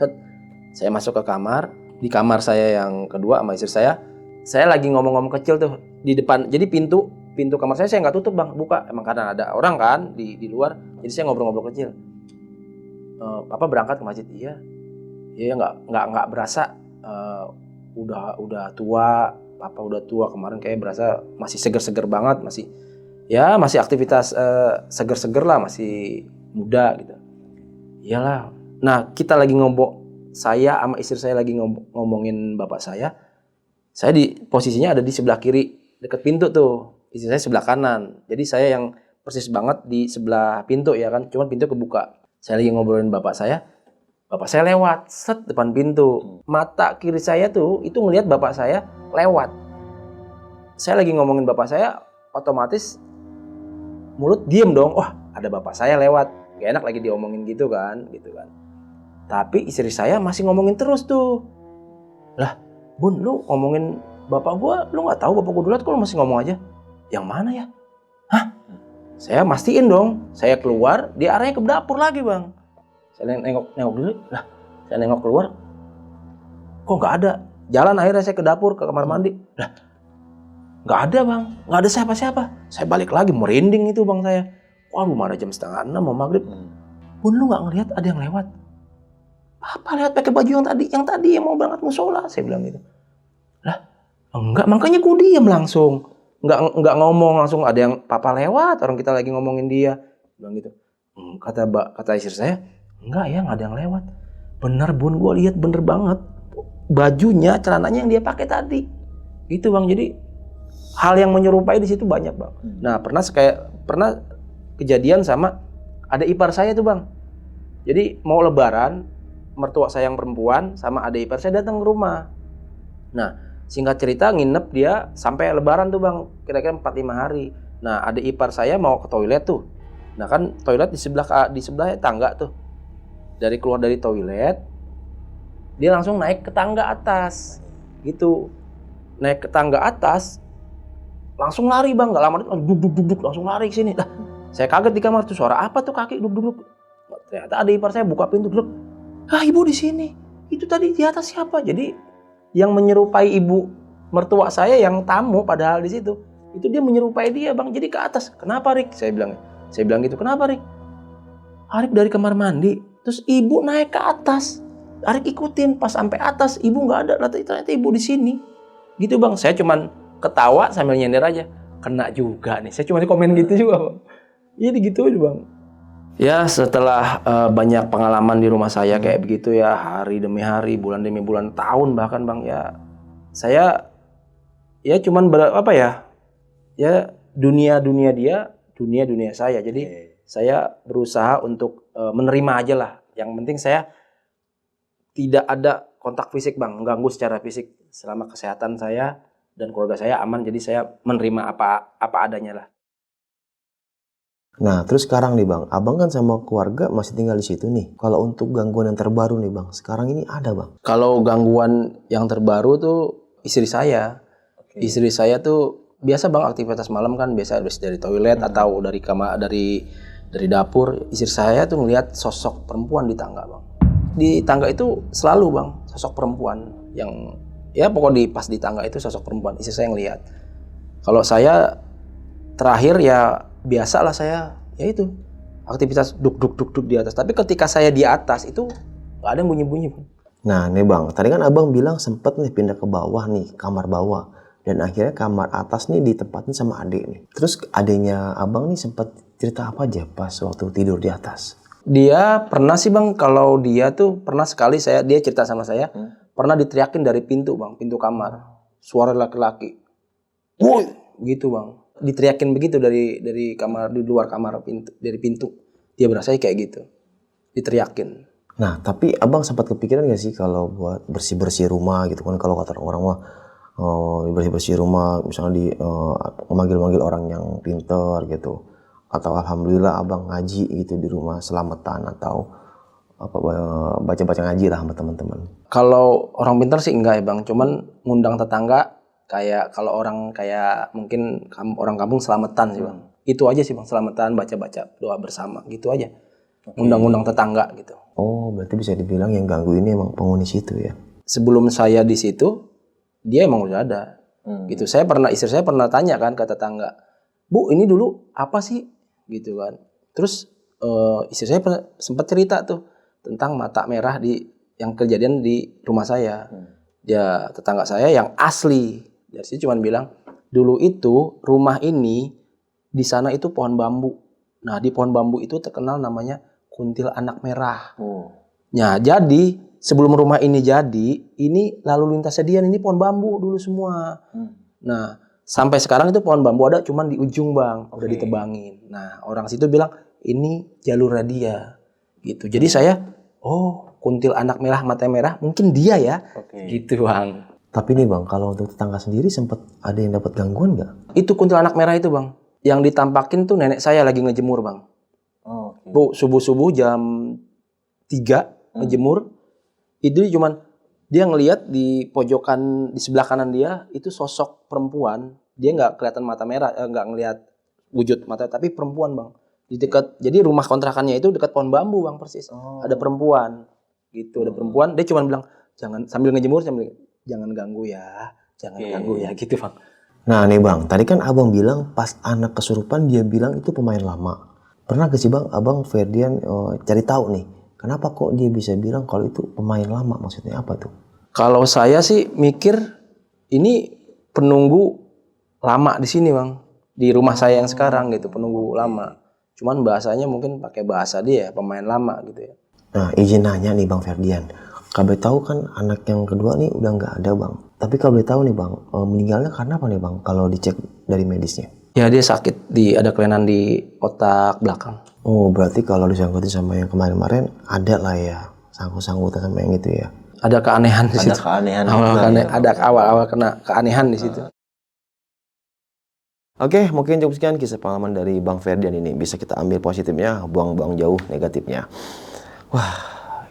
Saya masuk ke kamar. Di kamar saya yang kedua sama istri saya lagi ngomong-ngomong kecil tuh di depan. Jadi pintu kamar saya nggak tutup bang, buka. Emang karena ada orang kan di luar. Jadi saya ngobrol-ngobrol kecil. Papa berangkat ke masjid. Iya nggak berasa. Udah tua. Papa udah tua kemarin kayak berasa masih seger-seger banget, masih aktivitas seger-seger lah, masih muda gitu. Iyalah. Nah, kita lagi saya sama istri saya lagi ngomongin bapak saya. Saya di posisinya ada di sebelah kiri deket pintu tuh. Istri saya sebelah kanan. Jadi saya yang persis banget di sebelah pintu ya kan. Cuman pintu kebuka. Saya lagi ngobrolin bapak saya. Bapak saya lewat, set depan pintu. Mata kiri saya tuh itu ngelihat bapak saya lewat. Saya lagi ngomongin bapak saya, otomatis mulut diem dong. Wah, ada bapak saya lewat. Gak enak lagi diomongin gitu kan. Tapi istri saya masih ngomongin terus tuh. Lah, Bun, lu ngomongin bapak gua, lu nggak tahu bapak gua dulu kok lu masih ngomong aja. Yang mana ya? Hah? Saya mastiin dong. Saya keluar, dia arahnya ke dapur lagi bang. Saya nengok dulu, lah saya nengok keluar, kok nggak ada. Jalan akhirnya saya ke dapur, ke kamar mandi, lah nggak ada bang, nggak ada siapa-siapa. Saya balik lagi, merinding itu bang saya. Waduh, mana jam 5:30 mau maghrib. Bun, lu nggak ngelihat ada yang lewat? Papa lihat pakai baju yang tadi yang mau berangkat musola, saya bilang gitu. Lah enggak, makanya gue diam langsung, nggak ngomong langsung. Ada yang papa lewat, orang kita lagi ngomongin dia, bilang gitu. Kata istri saya. Enggak ya, nggak ada yang lewat. Bener Bun, gue lihat bener banget. Bajunya, celananya yang dia pakai tadi. Gitu bang, jadi hal yang menyerupai di situ banyak bang. Nah pernah kejadian sama ada ipar saya tuh bang. Jadi mau lebaran, mertua saya yang perempuan sama ada ipar saya datang ke rumah. Nah singkat cerita nginep dia sampai lebaran tuh bang, kira-kira 4-5 hari. Nah ada ipar saya mau ke toilet tuh. Nah kan toilet di sebelah tangga tuh. Dari keluar dari toilet, dia langsung naik ke tangga atas, gitu. Naik ke tangga atas, langsung lari bang, nggak lama duduk langsung lari ke sini. Lah, saya kaget di kamar tuh, suara apa tuh kaki duduk. Ternyata ada ipar saya buka pintu duduk. Ah ibu di sini, itu tadi di atas siapa? Jadi yang menyerupai ibu mertua saya yang tamu padahal di situ, itu dia menyerupai dia bang. Jadi ke atas. Kenapa Rik? Saya bilang gitu. Kenapa Rik? Arik dari kamar mandi. Terus ibu naik ke atas, Arik ikutin pas sampai atas, ibu nggak ada, ternyata ibu di sini, gitu bang. Saya cuman ketawa sambil nyender aja, kena juga nih. Saya cuma komen gitu juga bang. Iya gitu aja bang. Ya setelah banyak pengalaman di rumah saya kayak begitu ya, hari demi hari, bulan demi bulan, tahun bahkan bang ya, saya ya cuman ya dunia dia, dunia saya. Jadi saya berusaha untuk menerima aja lah. Yang penting saya tidak ada kontak fisik bang, mengganggu secara fisik. Selama kesehatan saya dan keluarga saya aman, jadi saya menerima apa adanya lah. Nah, terus sekarang nih bang, abang kan sama keluarga masih tinggal di situ nih. Kalau untuk gangguan yang terbaru nih bang, sekarang ini ada bang? Kalau gangguan yang terbaru tuh istri saya. Istri saya tuh biasa bang aktivitas malam kan biasa dari toilet atau dari kamar dari dapur. Istri saya tuh ngelihat sosok perempuan di tangga bang. Di tangga itu selalu bang sosok perempuan yang ya pokoknya pas di tangga itu sosok perempuan. Istri saya ngelihat. Kalau saya terakhir ya biasa lah saya, ya itu aktivitas duk di atas. Tapi ketika saya di atas itu nggak ada yang bunyi-bunyi. Nah nih Bang, tadi kan Abang bilang sempet nih pindah ke bawah nih, kamar bawah. Dan akhirnya kamar atas nih ditempatin sama adik nih. Terus adiknya Abang nih sempet cerita apa aja pas waktu tidur di atas? Dia pernah sih Bang, kalau dia tuh pernah sekali dia cerita sama saya, pernah diteriakin dari pintu Bang, pintu kamar. Suara laki-laki. Woi, gitu Bang. Diteriakin begitu dari kamar, di luar kamar, dari pintu. Dia berasa kayak gitu. Diteriakin. Nah, tapi Abang sempat kepikiran gak sih kalau buat bersih-bersih rumah gitu kan, kalau kata orang mah bersih-bersih rumah misalnya memanggil-manggil orang yang pinter gitu, atau alhamdulillah Abang ngaji gitu di rumah selamatan, atau apa baca-baca ngaji lah sama teman-teman. Kalau orang pintar sih enggak ya Bang, cuman ngundang tetangga kayak kalau orang kayak mungkin orang kampung selamatan sih Bang. Itu aja sih Bang, selamatan, baca-baca doa bersama gitu aja. Undang-undang tetangga gitu. Oh, berarti bisa dibilang yang ganggu ini emang penghuni situ ya? Sebelum saya di situ, dia emang udah ada. Gitu. Istri saya pernah tanya kan ke tetangga, "Bu, ini dulu apa sih?" Gitu kan. Terus istri saya sempat cerita tuh tentang mata merah yang kejadian di rumah saya. Dia tetangga saya yang asli. Dari situ cuman bilang, "Dulu itu rumah ini di sana itu pohon bambu. Nah, di pohon bambu itu terkenal namanya kuntil anak merah." Nah, jadi sebelum rumah ini jadi, ini lalu lintasnya dia ini pohon bambu dulu semua. Nah, sampai sekarang itu pohon bambu ada cuman di ujung Bang, udah ditebangin. Nah, orang situ bilang ini jalurnya dia. Gitu. Jadi saya, kuntil anak merah mata merah mungkin dia ya. Gitu Bang. Tapi nih Bang, kalau untuk tetangga sendiri sempat ada yang dapat gangguan nggak? Itu kuntil anak merah itu Bang. Yang ditampakin tuh nenek saya lagi ngejemur Bang. Bu, subuh-subuh jam 3 ngejemur. Itu cuman dia ngelihat di pojokan di sebelah kanan dia itu sosok perempuan. Dia nggak kelihatan mata merah, nggak ngelihat wujud mata, tapi perempuan Bang. Di dekat, jadi rumah kontrakannya itu dekat pohon bambu Bang persis. Ada perempuan. Gitu, ada perempuan. Dia cuman bilang, "Jangan sambil ngejemur jangan ganggu ya. Jangan ganggu ya." Gitu Bang. Nah nih Bang, tadi kan Abang bilang pas anak kesurupan dia bilang itu pemain lama. Pernah gak sih Bang, Abang Ferdian cari tahu nih, kenapa kok dia bisa bilang kalau itu pemain lama? Maksudnya apa tuh? Kalau saya sih mikir ini penunggu lama di sini Bang. Di rumah saya yang sekarang gitu, penunggu lama. Cuman bahasanya mungkin pakai bahasa dia, pemain lama gitu ya. Nah, izin nanya nih Bang Ferdian. Kalau tahu kan anak yang kedua nih udah nggak ada Bang. Tapi kalau tahu nih Bang, meninggalnya karena apa nih Bang? Kalau dicek dari medisnya? Ya dia sakit, ada kelainan di otak belakang. Oh, berarti kalau disangkutin sama yang kemarin-kemarin ada lah ya sangkut-sangkutan sama yang itu ya. Ada keanehan di situ. Ada Awal kena keanehan di situ. Oke, mungkin cukup sekian kisah pengalaman dari Bang Ferdian ini. Bisa kita ambil positifnya, buang-buang jauh negatifnya. Wah,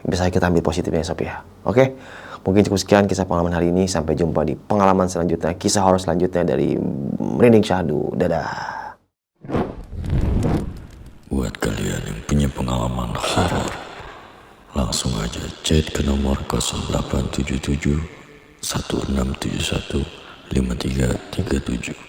bisa kita ambil positifnya Sob ya. Oke, mungkin cukup sekian kisah pengalaman hari ini. Sampai jumpa di pengalaman selanjutnya, kisah horor selanjutnya dari Merinding Syahdu. Dadah. Buat kalian yang punya pengalaman horor, langsung aja chat ke nomor 0877 1671 5337.